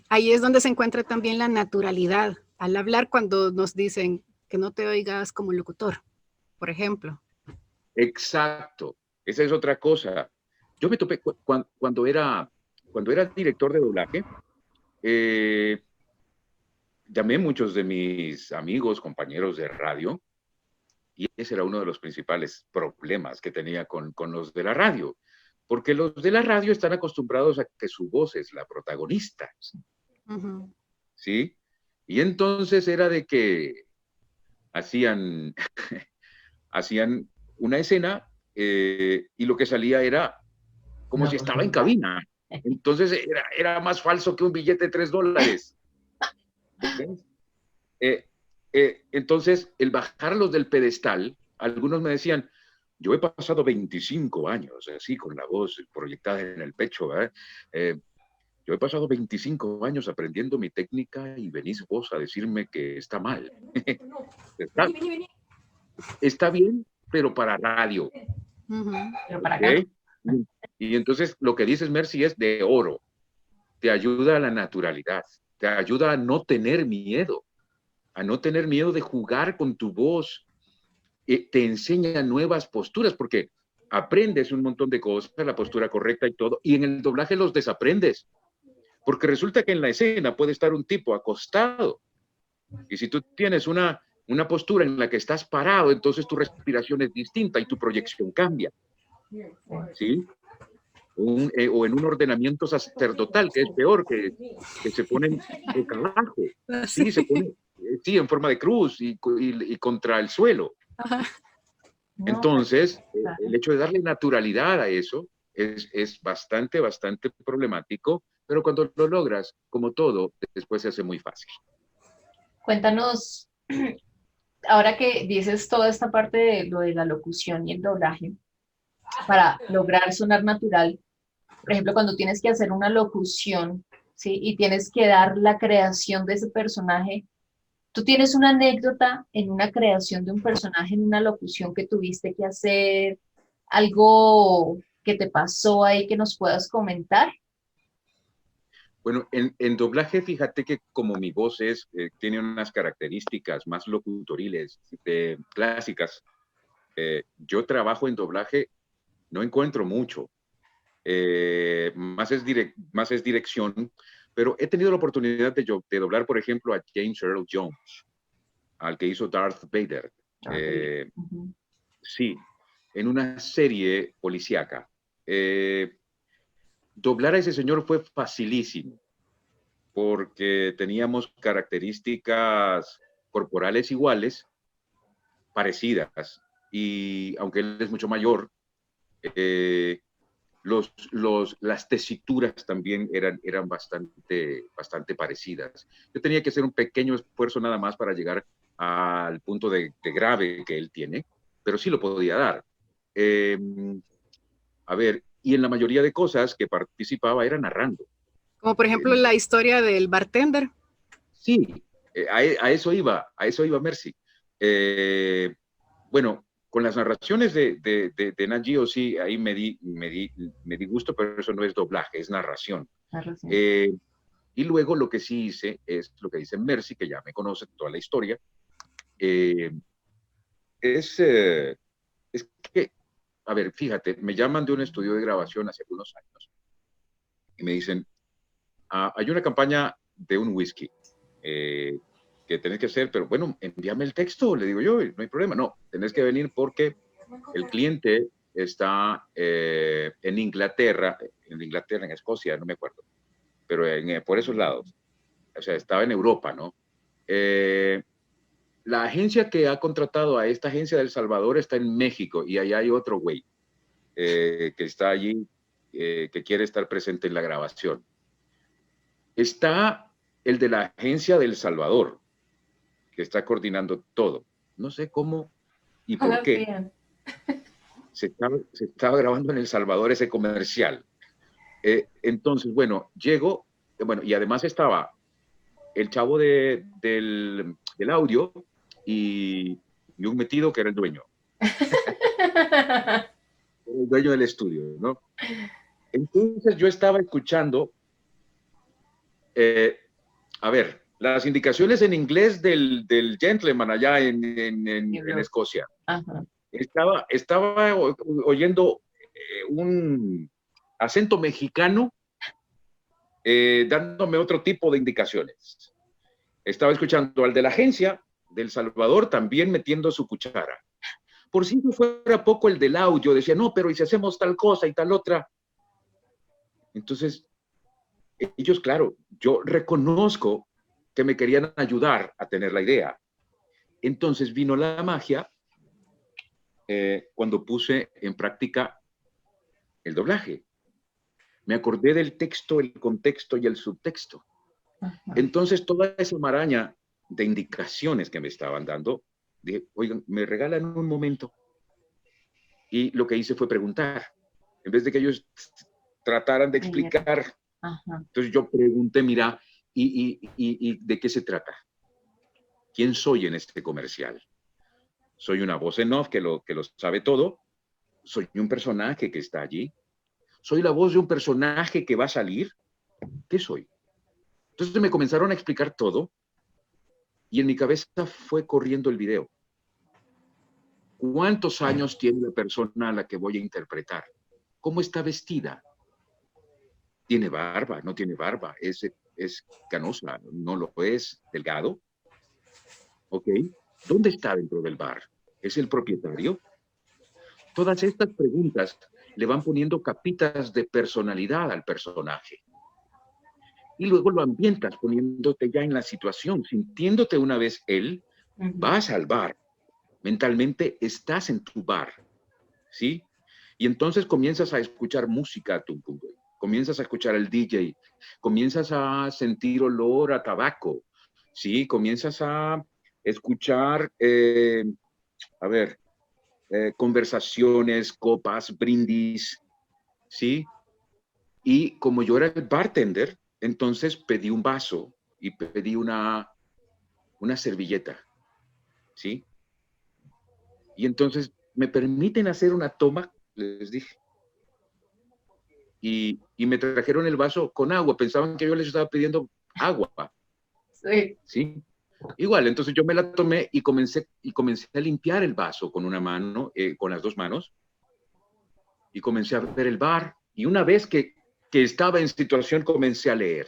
ahí es donde se encuentra también la naturalidad. Al hablar, cuando nos dicen que no te oigas como locutor, por ejemplo. exacto, esa es otra cosa. Yo me topé cuando era director de doblaje, llamé a muchos de mis amigos, compañeros de radio, y ese era uno de los principales problemas que tenía con los de la radio, porque los de la radio están acostumbrados a que su voz es la protagonista, ¿sí? Y entonces era de que hacían una escena y lo que salía era como si estaba en cabina. Entonces era más falso que un billete de $3. Entonces, el bajarlos del pedestal, algunos me decían, yo he pasado 25 años así con la voz proyectada en el pecho, yo he pasado 25 años aprendiendo mi técnica y venís vos a decirme que está mal. Está bien, pero para radio. Pero para acá. ¿Okay? Y entonces lo que dices, Mercy, es de oro. Te ayuda a la naturalidad, te ayuda a no tener miedo de jugar con tu voz, te enseña nuevas posturas, porque aprendes un montón de cosas, la postura correcta y todo, y en el doblaje los desaprendes, porque resulta que en la escena puede estar un tipo acostado, y si tú tienes una postura en la que estás parado, entonces tu respiración es distinta y tu proyección cambia, ¿sí? O en un ordenamiento sacerdotal, que es peor, que se ponen boca abajo, ¿sí? Se pone, sí, en forma de cruz y contra el suelo. Entonces, el hecho de darle naturalidad a eso es bastante, bastante problemático, pero cuando lo logras, como todo, después se hace muy fácil. Cuéntanos, ahora que dices toda esta parte de lo de la locución y el doblaje, para lograr sonar natural, por ejemplo, cuando tienes que hacer una locución, ¿sí? Y tienes que dar la creación de ese personaje, ¿tú tienes una anécdota en una creación de un personaje, en una locución que tuviste que hacer? Algo que te pasó ahí que nos puedas comentar? Bueno, en doblaje, fíjate que como mi voz tiene unas características más locutoriles, clásicas, yo trabajo en doblaje, no encuentro mucho. Más es dirección, pero he tenido la oportunidad de doblar, por ejemplo, a James Earl Jones, al que hizo Darth Vader. Sí, en una serie policíaca. Doblar a ese señor fue facilísimo, porque teníamos características corporales iguales, parecidas, y aunque él es mucho mayor, eh, las tesituras también eran bastante parecidas. Yo tenía que hacer un pequeño esfuerzo nada más para llegar al punto de grave que él tiene, pero sí lo podía dar. Eh, a ver, y en la mayoría de cosas que participaba era narrando. Como por ejemplo la historia del bartender. Sí, a eso iba Mercy. Bueno, con las narraciones de Nat Geo, sí, ahí me di gusto, pero eso no es doblaje, es narración. Y luego lo que sí hice es lo que dice Mercy, que ya me conoce toda la historia, eh, es que, a ver, fíjate, me llaman de un estudio de grabación hace algunos años y me dicen, hay una campaña de un whisky que tenés que hacer, pero bueno, envíame el texto, le digo yo, no hay problema. No, tenés que venir porque el cliente está en Inglaterra, en Escocia, no me acuerdo, pero por esos lados. O sea, estaba en Europa, ¿no? La agencia que ha contratado a esta agencia de El Salvador está en México y allá hay otro güey que está allí, que quiere estar presente en la grabación. Está el de la agencia de El Salvador, que está coordinando todo. No sé cómo y por qué se estaba grabando en El Salvador ese comercial. Entonces, bueno, llego, bueno, y además estaba el chavo del audio y un metido que era el dueño del estudio, ¿no? Entonces yo estaba escuchando, a ver, las indicaciones en inglés del gentleman allá en Escocia. Ajá. Estaba oyendo un acento mexicano dándome otro tipo de indicaciones. Estaba escuchando al de la agencia del Salvador también metiendo su cuchara. Por si no fuera poco el del audio, decía, no, pero ¿y si hacemos tal cosa y tal otra? Entonces, ellos, claro, yo reconozco que me querían ayudar a tener la idea. Entonces vino la magia cuando puse en práctica el doblaje. Me acordé del texto, el contexto y el subtexto. Ajá. Entonces, toda esa maraña de indicaciones que me estaban dando, dije, oigan, me regalan un momento. Y lo que hice fue preguntar. En vez de que ellos trataran de explicar, entonces yo pregunté, mira, ¿y de qué se trata? ¿Quién soy en este comercial? ¿Soy una voz en off que lo sabe todo? ¿Soy un personaje que está allí? ¿Soy la voz de un personaje que va a salir? ¿Qué soy? Entonces me comenzaron a explicar todo y en mi cabeza fue corriendo el video. ¿Cuántos años tiene la persona a la que voy a interpretar? ¿Cómo está vestida? ¿Tiene barba? ¿No tiene barba? ¿Es canosa? ¿No lo es? ¿Delgado? ¿Ok? ¿Dónde está dentro del bar? ¿Es el propietario? Todas estas preguntas le van poniendo capitas de personalidad al personaje. Y luego lo ambientas poniéndote ya en la situación, sintiéndote una vez él, vas al bar, mentalmente estás en tu bar, ¿sí? Y entonces comienzas a escuchar música, comienzas a escuchar al DJ, comienzas a sentir olor a tabaco, ¿sí? Comienzas a escuchar, conversaciones, copas, brindis, ¿sí? Y como yo era el bartender, entonces pedí un vaso y pedí una servilleta, ¿sí? Y entonces me permiten hacer una toma, les dije. y me trajeron el vaso con agua. Pensaban que yo les estaba pidiendo agua. Sí. ¿Sí? Igual, entonces yo me la tomé y comencé a limpiar el vaso con una mano, con las dos manos, y comencé a ver el bar. Y una vez que estaba en situación, comencé a leer.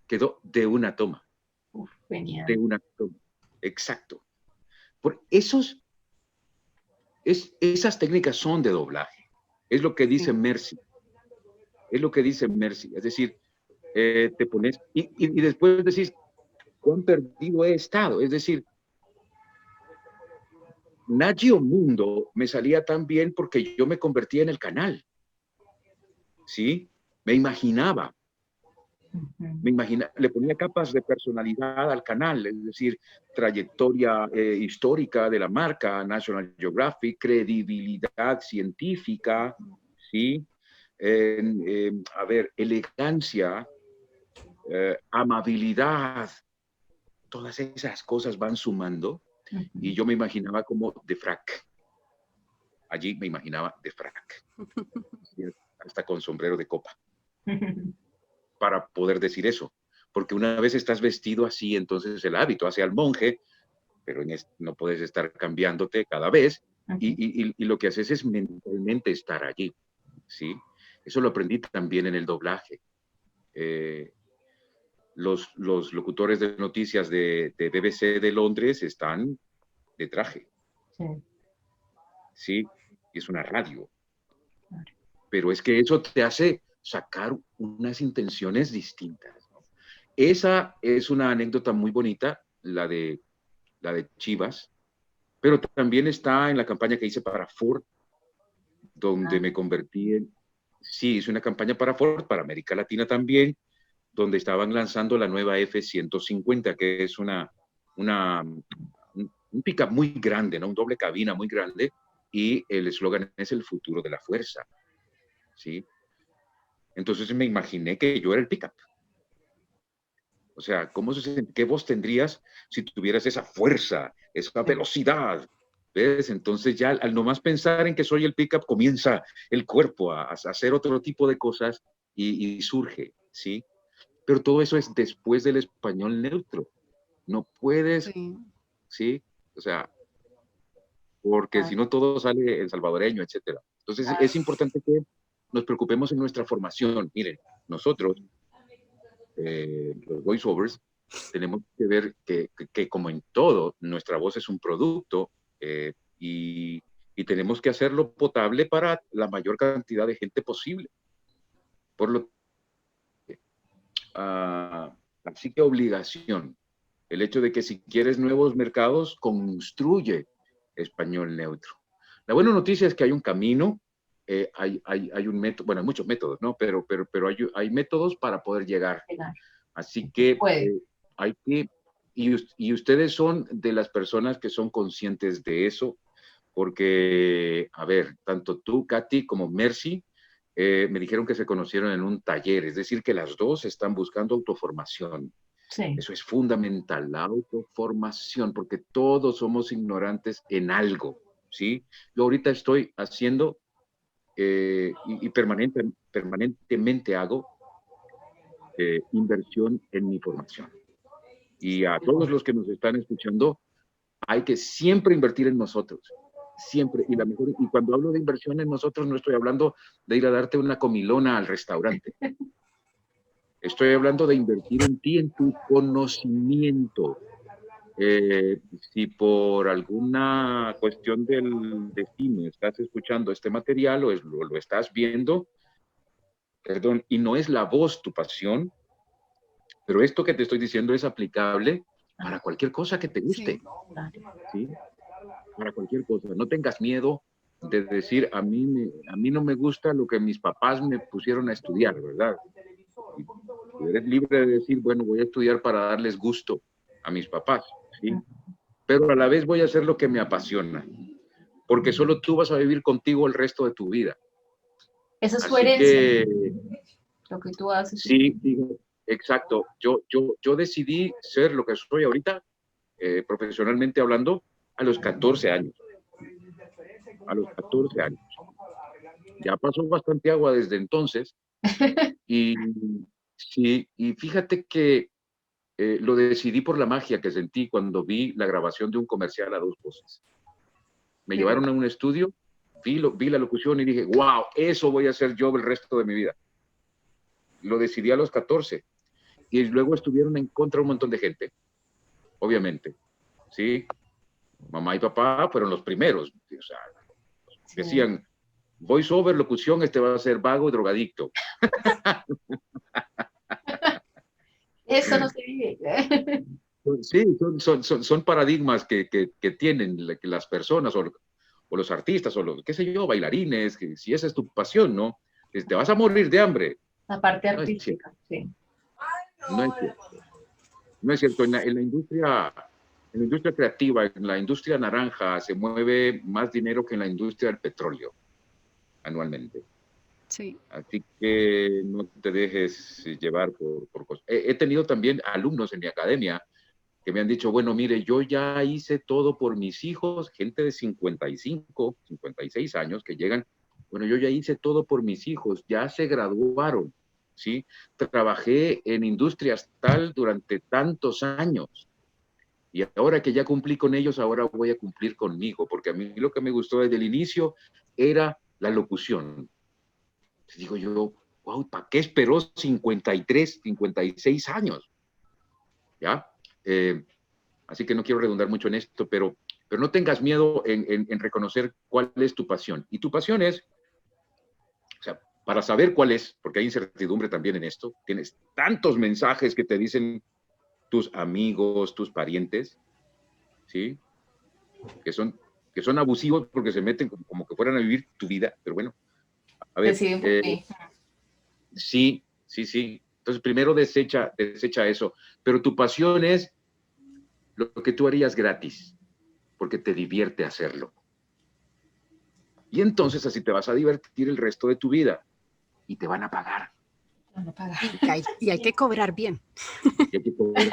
Quedó de una toma. Uf, genial. De una toma. Exacto. Por esas técnicas son de doblaje. Es lo que dice Mercy. Es lo que dice Mercy. Es decir, te pones y después decís, cuán perdido he estado. Es decir, Nagio Mundo me salía tan bien porque yo me convertía en el canal. ¿Sí? Me imaginaba, le ponía capas de personalidad al canal, es decir, trayectoria histórica de la marca, National Geographic, credibilidad científica, ¿sí? A ver, elegancia, amabilidad, todas esas cosas van sumando y yo me imaginaba como de frac. Allí me imaginaba de frac, hasta con sombrero de copa. Para poder decir eso, porque una vez estás vestido así, entonces el hábito hace al monje, pero no puedes estar cambiándote cada vez, y lo que haces es mentalmente estar allí, ¿sí? Eso lo aprendí también en el doblaje. Los locutores de noticias de BBC de Londres están de traje, ¿sí? Es una radio, pero es que eso te hace sacar unas intenciones distintas, ¿no? Esa es una anécdota muy bonita, la de Chivas, pero también está en la campaña que hice para Ford, donde me convertí sí, hice una campaña para Ford, para América Latina también, donde estaban lanzando la nueva F-150, que es un pick-up muy grande, ¿no? Un doble cabina muy grande, y el eslogan es el futuro de la fuerza, ¿sí? Entonces me imaginé que yo era el pick-up. O sea, ¿qué voz tendrías si tuvieras esa fuerza, esa velocidad? ¿Ves? Entonces ya al nomás pensar en que soy el pick-up, comienza el cuerpo a hacer otro tipo de cosas y surge, ¿sí? Pero todo eso es después del español neutro. No puedes, ¿sí? O sea, porque si no todo sale el salvadoreño, etcétera. Entonces es importante que nos preocupemos en nuestra formación. Miren, nosotros, los voiceovers, tenemos que ver que como en todo, nuestra voz es un producto y tenemos que hacerlo potable para la mayor cantidad de gente posible. Por lo así que obligación. El hecho de que si quieres nuevos mercados, construye español neutro. La buena noticia es que hay un camino, hay un método, bueno, hay muchos métodos, ¿no? Pero hay métodos para poder llegar. Así que hay que, y ustedes son de las personas que son conscientes de eso, porque, a ver, tanto tú, Katy, como Mercy, me dijeron que se conocieron en un taller, es decir, que las dos están buscando autoformación. Sí. Eso es fundamental, la autoformación, porque todos somos ignorantes en algo, ¿sí? Yo ahorita estoy haciendo y permanentemente hago inversión en mi formación. Y a todos los que nos están escuchando, hay que siempre invertir en nosotros, siempre. Y cuando hablo de inversión en nosotros, no estoy hablando de ir a darte una comilona al restaurante. Estoy hablando de invertir en ti, en tu conocimiento. Si por alguna cuestión del destino estás escuchando este material o lo estás viendo, perdón, y no es la voz tu pasión, pero esto que te estoy diciendo es aplicable para cualquier cosa que te guste. ¿Sí? Para cualquier cosa. No tengas miedo de decir, a mí no me gusta lo que mis papás me pusieron a estudiar, ¿verdad? Y eres libre de decir, bueno, voy a estudiar para darles gusto a mis papás, ¿sí? Pero a la vez voy a hacer lo que me apasiona, porque solo tú vas a vivir contigo el resto de tu vida. Esa es Así tu herencia. Que, lo que tú haces. Sí, exacto. Yo decidí ser lo que soy ahorita, profesionalmente hablando, a los 14 años. A los 14 años. Ya pasó bastante agua desde entonces. Y sí, y fíjate que lo decidí por la magia que sentí cuando vi la grabación de un comercial a dos voces. Me Pero, llevaron a un estudio, vi la locución y dije, wow, eso voy a hacer yo el resto de mi vida. Lo decidí a los 14. Y luego estuvieron en contra un montón de gente, obviamente. ¿Sí? Mamá y papá fueron los primeros. O sea, sí, decían, voice over, locución, este va a ser vago y drogadicto. eso no se vive. Sí, son paradigmas que tienen que las personas o los artistas o los, qué sé yo, bailarines, que si esa es tu pasión, ¿no? Que te vas a morir de hambre. La parte No es cierto. artística, sí. No es cierto. No es cierto. En la industria creativa, en la industria naranja, se mueve más dinero que en la industria del petróleo anualmente. Sí. Así que no te dejes llevar por cosas. He tenido también alumnos en mi academia que me han dicho, bueno, mire, yo ya hice todo por mis hijos, gente de 55, 56 años que llegan, bueno, yo ya hice todo por mis hijos, ya se graduaron, ¿sí? Trabajé en industrias tal durante tantos años y ahora que ya cumplí con ellos, ahora voy a cumplir conmigo, porque a mí lo que me gustó desde el inicio era la locución. Digo yo, wow, ¿para qué esperó 53, 56 años? ¿Ya? Así que no quiero redundar mucho en esto, pero no tengas miedo en reconocer cuál es tu pasión. Y tu pasión es, o sea, para saber cuál es, porque hay incertidumbre también en esto, tienes tantos mensajes que te dicen tus amigos, tus parientes, ¿sí? Que son, que son abusivos porque se meten como que fueran a vivir tu vida, pero bueno, a ver, Deciden por ti. sí, sí, sí. Entonces, primero desecha eso, pero tu pasión es lo que tú harías gratis, porque te divierte hacerlo. Y entonces así te vas a divertir el resto de tu vida y te van a pagar. Van a pagar. Y hay que cobrar bien. Y hay que cobrar.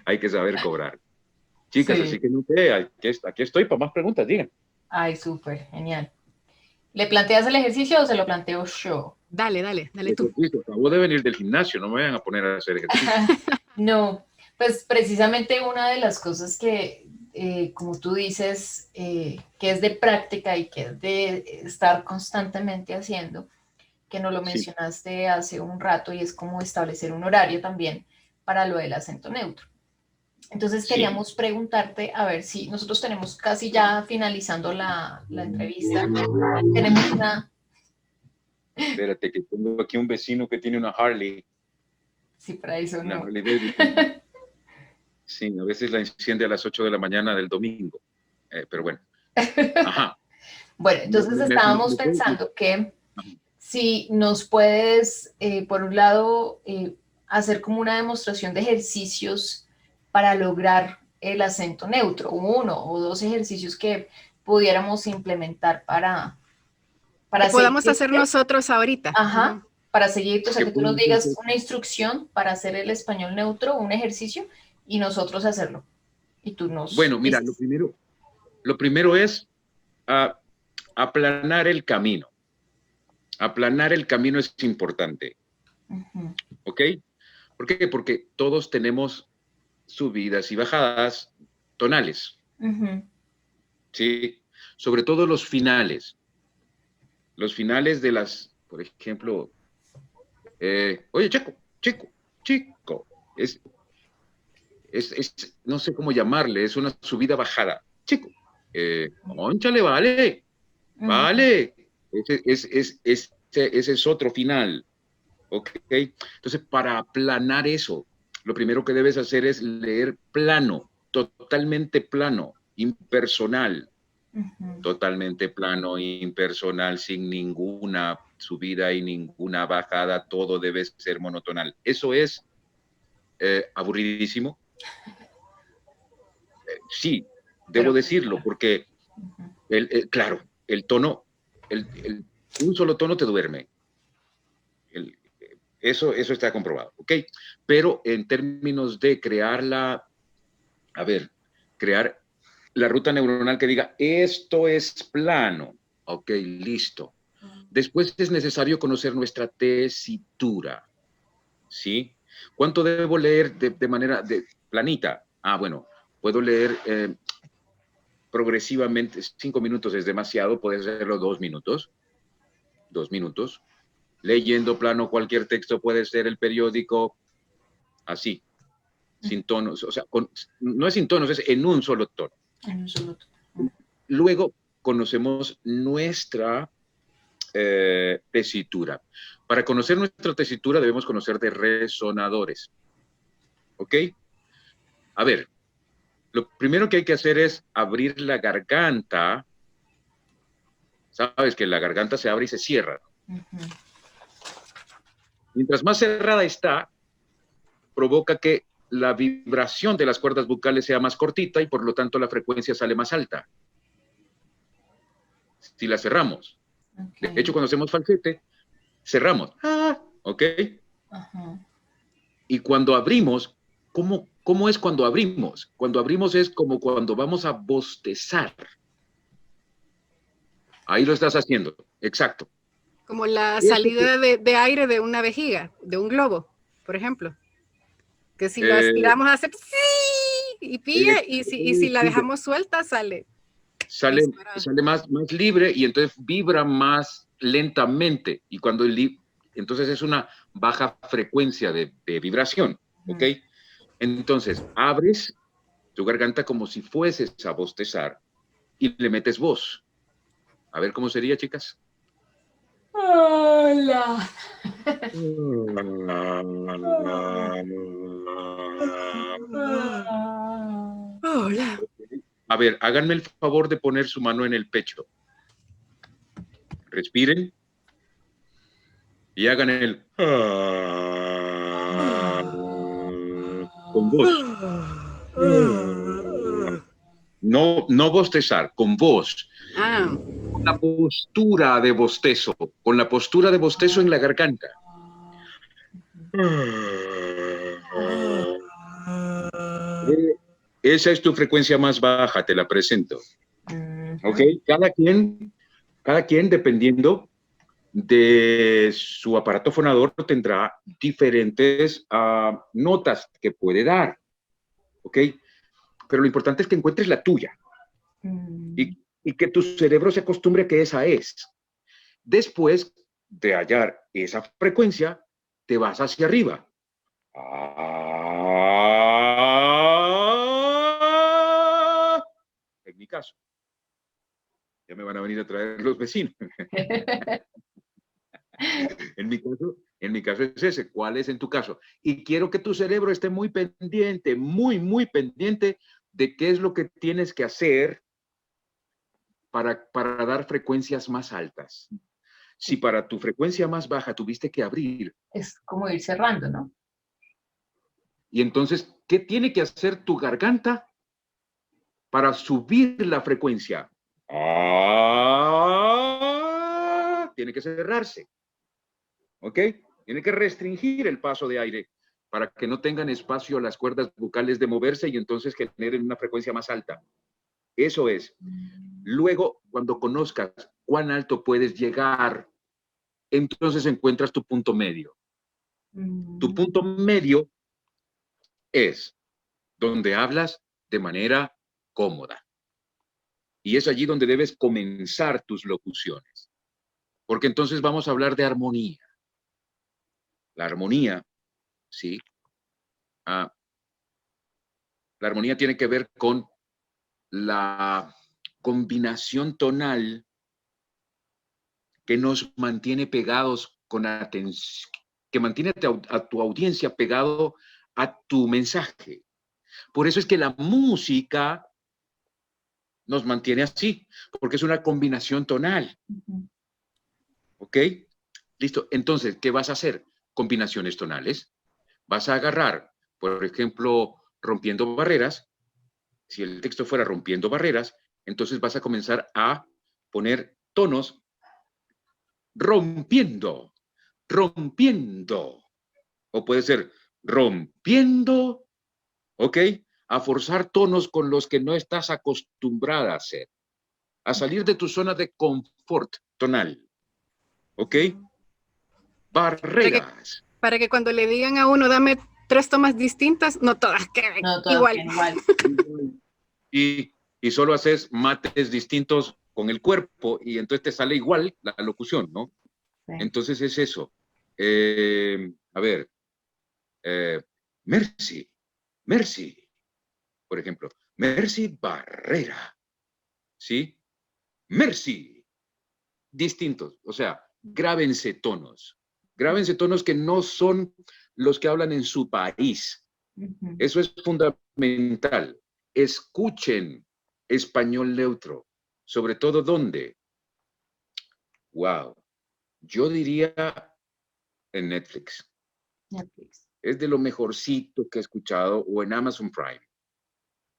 Hay que saber cobrar. Chicas, Sí. así que no sé, aquí estoy para más preguntas, digan. Ay, súper, genial. ¿Le planteas el ejercicio o se lo planteo yo? Dale tú. Acabo de venir del gimnasio, no me vayan a poner a hacer ejercicio. No, pues precisamente una de las cosas que, como tú dices, que es de práctica y que es de estar constantemente haciendo, que nos lo Sí. mencionaste hace un rato, y es como establecer un horario también para lo del acento neutro. Entonces Sí. queríamos preguntarte, a ver si nosotros tenemos casi ya finalizando la entrevista, tenemos una... Espérate, que tengo aquí un vecino que tiene una Harley. Sí, para eso Una no. Harley Davidson. Sí, a veces la enciende a las 8 de la mañana del domingo. Pero bueno. Ajá. Bueno, entonces estábamos pensando que si nos puedes, por un lado, hacer como una demostración de ejercicios para lograr el acento neutro, 1 o 2 ejercicios que pudiéramos implementar para Que podamos seguirte. hacer nosotros ahorita. Ajá, para seguirte, o sea, que tú nos pueden digas ser- una instrucción para hacer el español neutro, un ejercicio, y nosotros hacerlo. Y tú nos Bueno, mira, dices. lo primero es aplanar el camino. Aplanar el camino es importante, Ujú, ¿ok? ¿Por qué? Porque todos tenemos subidas y bajadas tonales, ujú, ¿sí? Sobre todo los finales. Los finales de las, por ejemplo, oye, chico, no sé cómo llamarle, es una subida bajada. Chico, cónchale, vale, ujú. vale. Ese es otro final. ¿Ok? Entonces, para aplanar eso, lo primero que debes hacer es leer plano, totalmente plano, impersonal, Ujú. totalmente plano, impersonal, sin ninguna subida y ninguna bajada, todo debe ser monotonal. Eso es aburridísimo. Sí, Pero debo decirlo, porque, claro, el tono, un solo tono te duerme. El, eso está comprobado, ¿ok? Pero en términos de crear crear la ruta neuronal que diga, esto es plano, Ok, listo. Después es necesario conocer nuestra tesitura, ¿sí? ¿Cuánto debo leer de manera planita? Ah, bueno, puedo leer progresivamente. 5 minutos es demasiado, puedes hacerlo 2 minutos. 2 minutos. Leyendo plano cualquier texto, puede ser el periódico, así, sin tonos. O sea, no es sin tonos, es en un solo tono. En un solo tono. Luego conocemos nuestra tesitura. Para conocer nuestra tesitura debemos conocer de resonadores. ¿Ok? A ver, lo primero que hay que hacer es abrir la garganta. Sabes que la garganta se abre y se cierra. Mientras más cerrada está, provoca que la vibración de las cuerdas vocales sea más cortita y por lo tanto la frecuencia sale más alta. Si la cerramos. Okay. De hecho, cuando hacemos falsete, cerramos. ¿Ok? Ajá. Y cuando abrimos, ¿cómo es cuando abrimos? Cuando abrimos es como cuando vamos a bostezar. Ahí lo estás haciendo. Exacto. Como la salida de aire de una vejiga, de un globo, por ejemplo. Que si lo estiramos hace y pilla, y si la dejamos suelta, sale más libre y entonces vibra más lentamente. Y cuando entonces es una baja frecuencia de vibración. ¿Ok? Entonces, abres tu garganta como si fueses a bostezar y le metes voz. A ver cómo sería, chicas. Hola. Hola. A ver, háganme el favor de poner su mano en el pecho. Respiren. Y hagan el... con voz. No bostezar, con voz. Con la postura de bostezo. Con la postura de bostezo en la garganta. Esa es tu frecuencia más baja, te la presento. ¿Ok? Cada quien, dependiendo de su aparato fonador, tendrá diferentes notas que puede dar. ¿Ok? Pero lo importante es que encuentres la tuya. Y que tu cerebro se acostumbre a que esa es. Después de hallar esa frecuencia, te vas hacia arriba. En mi caso. Ya me van a venir a traer los vecinos. En mi caso es ese. ¿Cuál es en tu caso? Y quiero que tu cerebro esté muy pendiente, muy pendiente de qué es lo que tienes que hacer para dar frecuencias más altas. Si para tu frecuencia más baja tuviste que abrir. Es como ir cerrando, ¿no? Y entonces, ¿qué tiene que hacer tu garganta para subir la frecuencia? Tiene que cerrarse. ¿Ok? Tiene que restringir el paso de aire para que no tengan espacio las cuerdas vocales de moverse y entonces generen una frecuencia más alta. Eso es. Luego, cuando conozcas cuán alto puedes llegar, entonces encuentras tu punto medio. Tu punto medio es donde hablas de manera cómoda. Y es allí donde debes comenzar tus locuciones. Porque entonces vamos a hablar de armonía. La armonía, ¿sí? La armonía tiene que ver con la combinación tonal que nos mantiene pegados con atención, que mantiene a tu audiencia pegado a tu mensaje. Por eso es que la música nos mantiene así, porque es una combinación tonal. ¿Ok? Listo. Entonces, ¿qué vas a hacer? Combinaciones tonales. Vas a agarrar, por ejemplo, rompiendo barreras. Si el texto fuera rompiendo barreras, entonces vas a comenzar a poner tonos rompiendo. O puede ser rompiendo, ¿ok? A forzar tonos con los que no estás acostumbrada a hacer. a salir de tu zona de confort tonal. ¿Ok? Barreras. Para que cuando le digan a uno, dame 3 tomas distintas, no todas queden No, todas igual. quedan igual. Y solo haces mates distintos con el cuerpo y entonces te sale igual la locución, ¿no? Sí. Entonces es eso. A ver, Mercy, por ejemplo, Mercy Barrera, ¿sí? Mercy, distintos, o sea, grábense tonos que no son los que hablan en su país. Eso es fundamental. Escuchen español neutro, sobre todo ¿dónde? Wow, yo diría en Netflix. Es de lo mejorcito que he escuchado, o en Amazon Prime,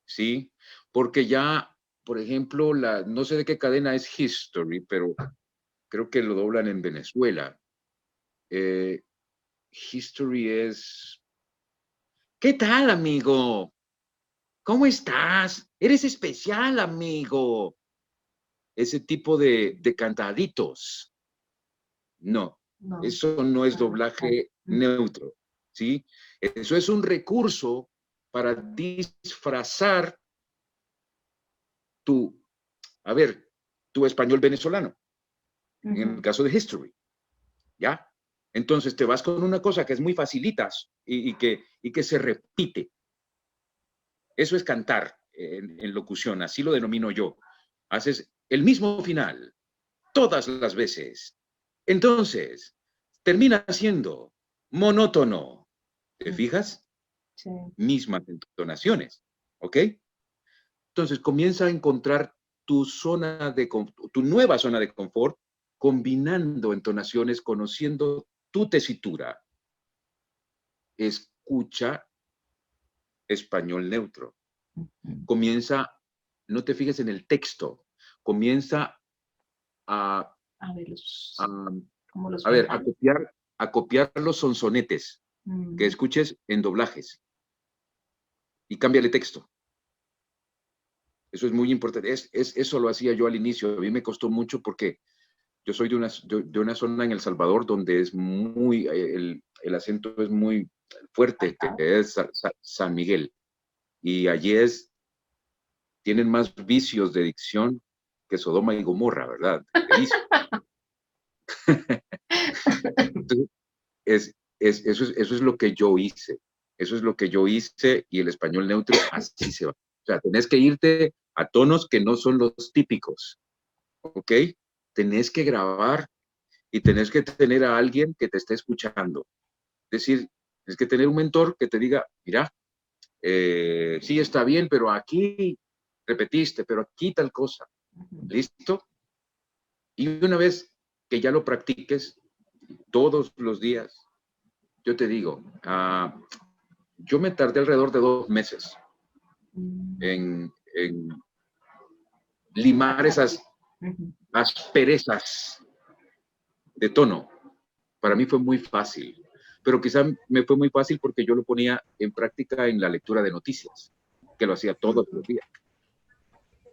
¿sí? Porque ya, por ejemplo, no sé de qué cadena es History, pero creo que lo doblan en Venezuela. History es... ¿Qué tal, amigo? ¿Cómo estás? Eres especial, amigo. Ese tipo de cantaditos. No, eso no es doblaje neutro, ¿sí? Eso es un recurso para disfrazar tu español venezolano, en el caso de History, ¿ya? Entonces te vas con una cosa que es muy facilitas y que se repite. Eso es cantar en locución, así lo denomino yo. Haces el mismo final todas las veces. Entonces, termina siendo monótono. ¿Te fijas? Sí. Mismas entonaciones, ¿ok? Entonces, comienza a encontrar tu nueva zona de confort, combinando entonaciones, conociendo tu tesitura. Escucha español neutro. Comienza, no te fijes en el texto, comienza a copiar los sonsonetes que escuches en doblajes y cámbiale texto. Eso es muy importante. Eso lo hacía yo al inicio. A mí me costó mucho porque yo soy de una zona en El Salvador donde es muy, el acento es muy fuerte, que es San Miguel. Y allí tienen más vicios de dicción que Sodoma y Gomorra, ¿verdad? Entonces, eso es lo que yo hice. Eso es lo que yo hice y el español neutro así se va. O sea, tenés que irte a tonos que no son los típicos, ¿ok? Tenés que grabar y tenés que tener a alguien que te esté escuchando. Es decir, tienes que tener un mentor que te diga, mira, sí está bien, pero aquí repetiste, pero aquí tal cosa. ¿Listo? Y una vez que ya lo practiques todos los días, yo te digo, yo me tardé alrededor de 2 meses en limar esas asperezas de tono. Para mí fue muy fácil, pero quizá me fue muy fácil porque yo lo ponía en práctica en la lectura de noticias, que lo hacía todos los días.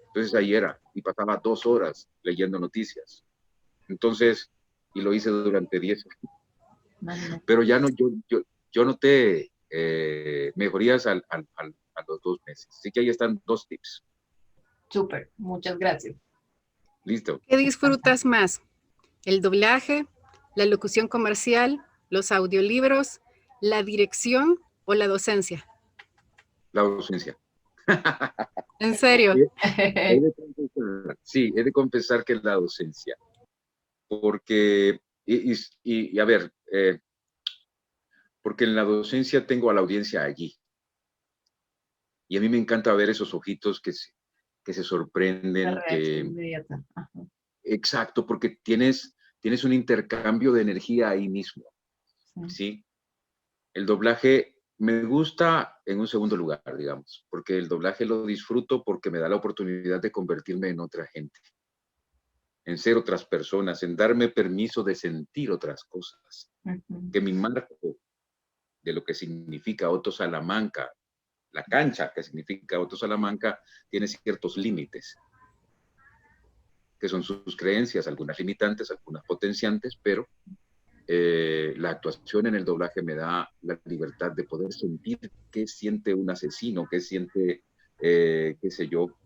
Entonces ahí era, y pasaba 2 horas leyendo noticias. Entonces, y lo hice durante 10 años. Pero ya no, yo noté mejorías a los 2 meses. Así que ahí están 2 tips. Súper, muchas gracias. Listo. ¿Qué disfrutas más? ¿El doblaje, la locución comercial, los audiolibros, la dirección o la docencia? La docencia. ¿En serio? He de confesar que es la docencia. Porque, y a ver, porque en la docencia tengo a la audiencia allí. Y a mí me encanta ver esos ojitos que se sorprenden. La reacción inmediata. Ajá. Exacto, porque tienes un intercambio de energía ahí mismo. ¿Sí? El doblaje me gusta en un segundo lugar, digamos, porque el doblaje lo disfruto porque me da la oportunidad de convertirme en otra gente, en ser otras personas, en darme permiso de sentir otras cosas. Que mi marco de lo que significa Otto Salamanca, la cancha que significa Otto Salamanca, tiene ciertos límites. que son sus creencias, algunas limitantes, algunas potenciantes, pero la actuación en el doblaje me da la libertad de poder sentir qué siente un asesino, qué siente, qué sé yo,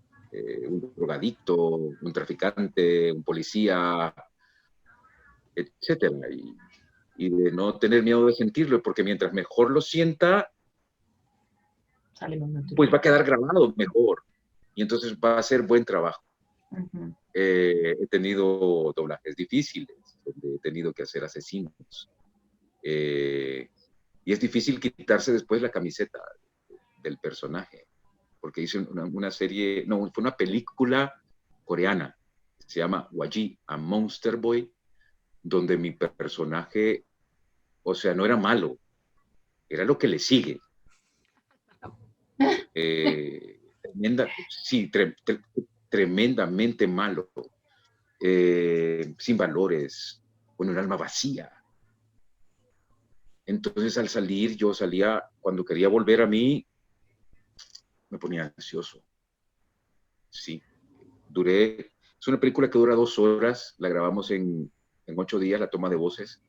un drogadicto, un traficante, un policía, etcétera. Y de no tener miedo de sentirlo, porque mientras mejor lo sienta, Sale más natural. pues va a quedar grabado mejor. Y entonces va a ser buen trabajo. Ujú. He tenido doblajes difíciles, donde he tenido que hacer asesinos. Y es difícil quitarse después la camiseta del personaje, porque hice una serie, no, fue una película coreana, se llama Waji, a Monster Boy, donde mi personaje, o sea, no era malo, era lo que le sigue. Sí, tremendamente malo, sin valores, con un alma vacía. Entonces al salir, yo salía, cuando quería volver a mí, me ponía ansioso. Sí, es una película que dura 2 horas, la grabamos en 8 días, la toma de voces.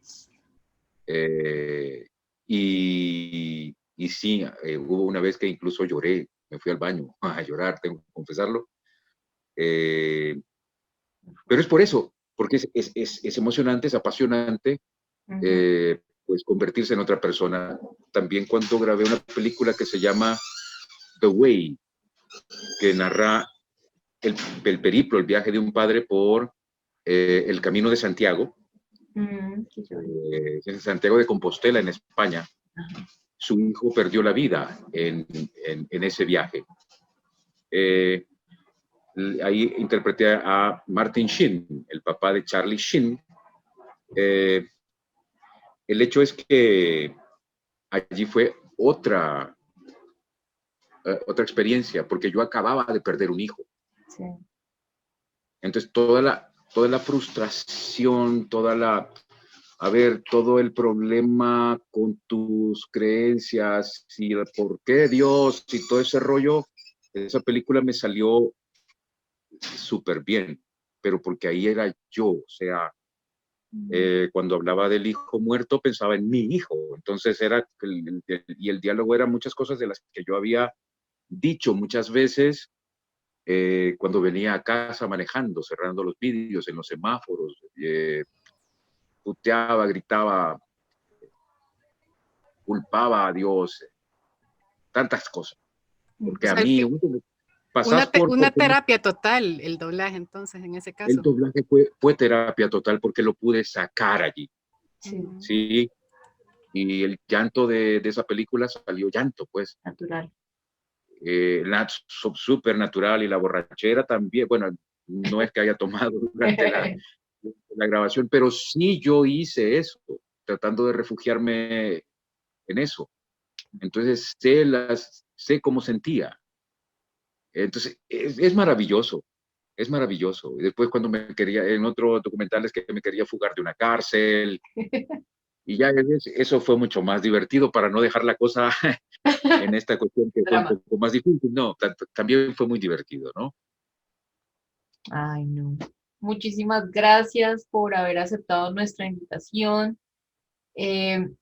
Y sí, hubo una vez que incluso lloré, me fui al baño a llorar, tengo que confesarlo. Pero es por eso, porque es emocionante, es apasionante, pues convertirse en otra persona. También cuando grabé una película que se llama The Way, que narra el periplo, el viaje de un padre por el Camino de Santiago, Santiago de Compostela, en España. Ajá. Su hijo perdió la vida en ese viaje. Ahí interpreté a Martin Sheen, el papá de Charlie Sheen. El hecho es que allí fue otra experiencia, porque yo acababa de perder un hijo. Sí. Entonces toda la frustración, todo el problema con tus creencias y el por qué Dios y todo ese rollo, esa película me salió súper bien, pero porque ahí era yo, o sea, cuando hablaba del hijo muerto pensaba en mi hijo, entonces y el diálogo era muchas cosas de las que yo había dicho muchas veces cuando venía a casa manejando, cerrando los vidrios en los semáforos, puteaba, gritaba, culpaba a Dios, tantas cosas. Porque O a sea, mí, pasás una terapia total, el doblaje, entonces, en ese el caso. doblaje fue terapia total porque lo pude sacar allí. Sí. Sí, y el llanto de esa película salió llanto, pues. Natural. Súper natural, y la borrachera también, bueno, no es que haya tomado durante la grabación, pero sí yo hice eso, tratando de refugiarme en eso. Entonces sé cómo sentía. Entonces es maravilloso, es maravilloso. Y después cuando en otro documental es que me quería fugar de una cárcel, y ya eso fue mucho más divertido para no dejar la cosa en esta cuestión que fue un poco más difícil. No, también fue muy divertido, ¿no? Ay, no. Muchísimas gracias por haber aceptado nuestra invitación.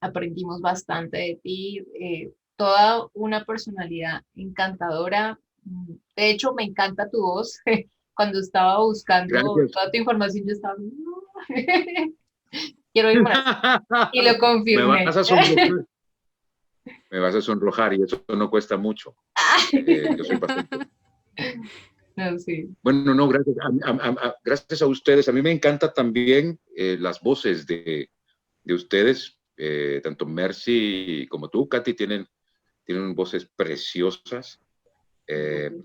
Aprendimos bastante de ti, toda una personalidad encantadora. De hecho, me encanta tu voz. Cuando estaba buscando Gracias. toda tu información, yo estaba, "No". Quiero ir más. Y lo confirmé. Me vas a sonrojar. Me vas a sonrojar y eso no cuesta mucho. Yo soy bastante... No, sí. Bueno, no, gracias. Gracias a ustedes. A mí me encanta también las voces de ustedes. Tanto Mercy como tú, Katy, tienen voces preciosas.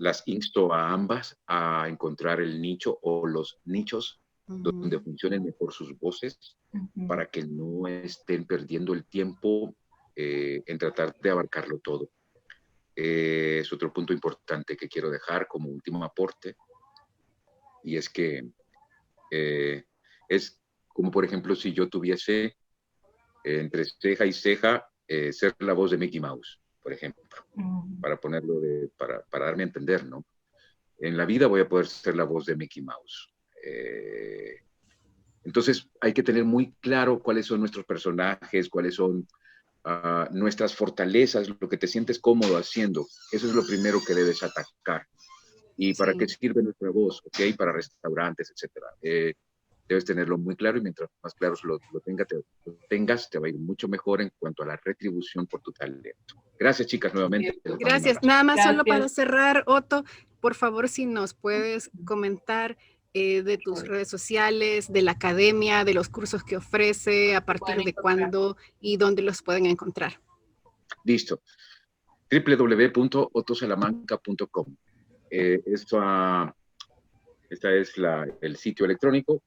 Las insto a ambas a encontrar el nicho o los nichos donde funcionen mejor sus voces, para que no estén perdiendo el tiempo en tratar de abarcarlo todo. Es otro punto importante que quiero dejar como último aporte, y es que es como, por ejemplo, si yo tuviese entre ceja y ceja ser la voz de Mickey Mouse, por ejemplo, para ponerlo para darme a entender, ¿no? En la vida voy a poder ser la voz de Mickey Mouse. Entonces hay que tener muy claro cuáles son nuestros personajes, cuáles son nuestras fortalezas, lo que te sientes cómodo haciendo. Eso es lo primero que debes atacar. ¿Y para qué sirve nuestra voz? ¿Ok? Para restaurantes, etcétera. Debes tenerlo muy claro y mientras más claro lo tengas, te va a ir mucho mejor en cuanto a la retribución por tu talento. Gracias, chicas, nuevamente. Gracias. Nada más solo para cerrar, Otto, por favor, si nos puedes comentar de tus redes sociales, de la academia, de los cursos que ofrece, a partir de cuándo y dónde los pueden encontrar. Listo. www.otosalamanca.com. Esta es el sitio electrónico,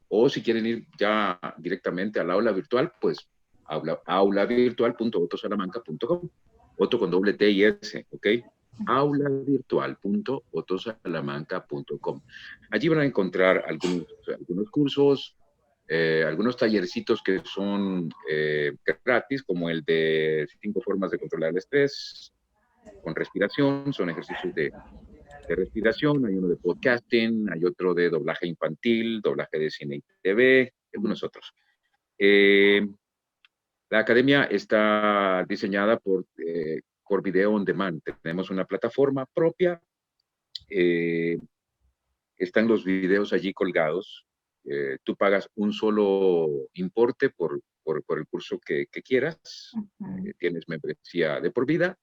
o si quieren ir ya directamente al aula virtual, pues aulavirtual.otosalamanca.com. Otto con doble T y S, ¿ok? aulavirtual.otosalamanca.com. Allí van a encontrar algunos cursos, algunos tallercitos que son gratis, como el de 5 formas de controlar el estrés con respiración. Son ejercicios de respiración. Hay uno de podcasting, hay otro de doblaje infantil, doblaje de cine y TV, algunos otros. La academia está diseñada por video on demand. Tenemos una plataforma propia. Están los videos allí colgados. Tú pagas un solo importe por el curso que quieras. Tienes membresía de por vida.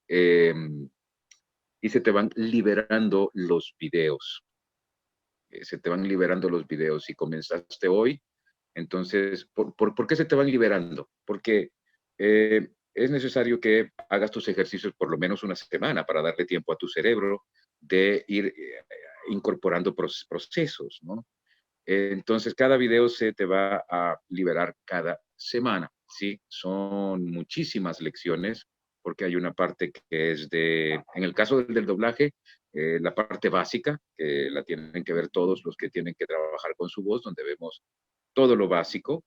Y se te van liberando los videos. Si comenzaste hoy, entonces, ¿por qué se te van liberando? Porque es necesario que hagas tus ejercicios por lo menos una semana para darle tiempo a tu cerebro de ir incorporando procesos, ¿no? Entonces, cada video se te va a liberar cada semana, ¿sí? Son muchísimas lecciones, porque hay una parte que es en el caso del doblaje, la parte básica, que la tienen que ver todos los que tienen que trabajar con su voz, donde vemos todo lo básico,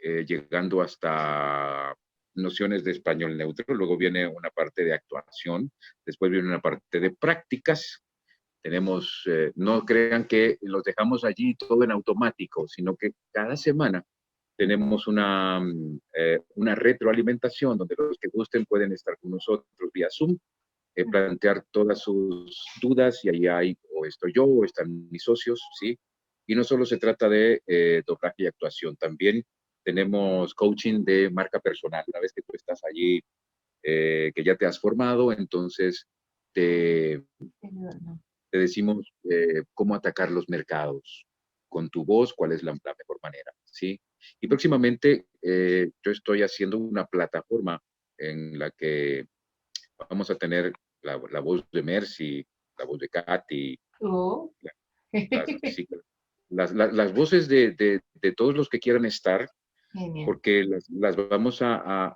llegando hasta nociones de español neutro. Luego viene una parte de actuación, después viene una parte de prácticas. Tenemos, no crean que los dejamos allí todo en automático, sino que cada semana tenemos una retroalimentación donde los que gusten pueden estar con nosotros vía Zoom, plantear todas sus dudas, y ahí hay, o estoy yo, o están mis socios, ¿sí? Y no solo se trata de doblaje y actuación, también tenemos coaching de marca personal. Una vez que tú estás allí, que ya te has formado, entonces te decimos cómo atacar los mercados con tu voz, cuál es la mejor manera, ¿sí? Y próximamente yo estoy haciendo una plataforma en la que vamos a tener la voz de Mercy, la voz de Katy, las voces de todos los que quieran estar. Genial. Porque las vamos a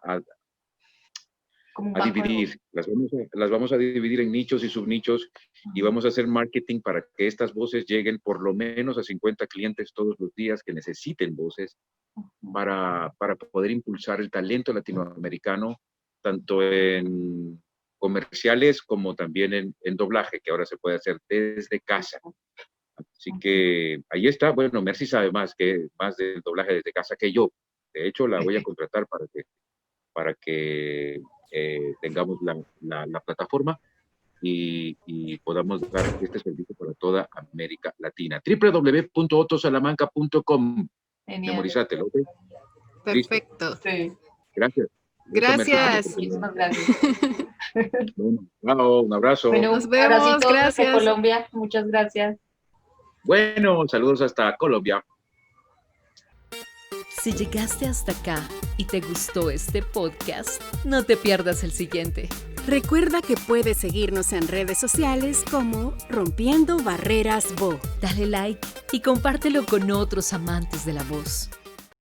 dividir, las vamos a dividir en nichos y subnichos, y vamos a hacer marketing para que estas voces lleguen por lo menos a 50 clientes todos los días que necesiten voces para poder impulsar el talento latinoamericano, tanto en comerciales como también en doblaje, que ahora se puede hacer desde casa. Así que ahí está. Bueno, Mercy sabe más del doblaje desde casa que yo. De hecho, la voy a contratar para que tengamos la plataforma y podamos dar este servicio para toda América Latina. www.otosalamanca.com. Memorízatelo, ¿ok? Perfecto. Sí. Gracias. Gracias. Muchísimas gracias. Bueno, un abrazo. Bueno, nos vemos. Gracias. Colombia, muchas gracias. Bueno, saludos hasta Colombia. Si llegaste hasta acá y te gustó este podcast, no te pierdas el siguiente. Recuerda que puedes seguirnos en redes sociales como Rompiendo Barreras Vo. Dale like y compártelo con otros amantes de la voz.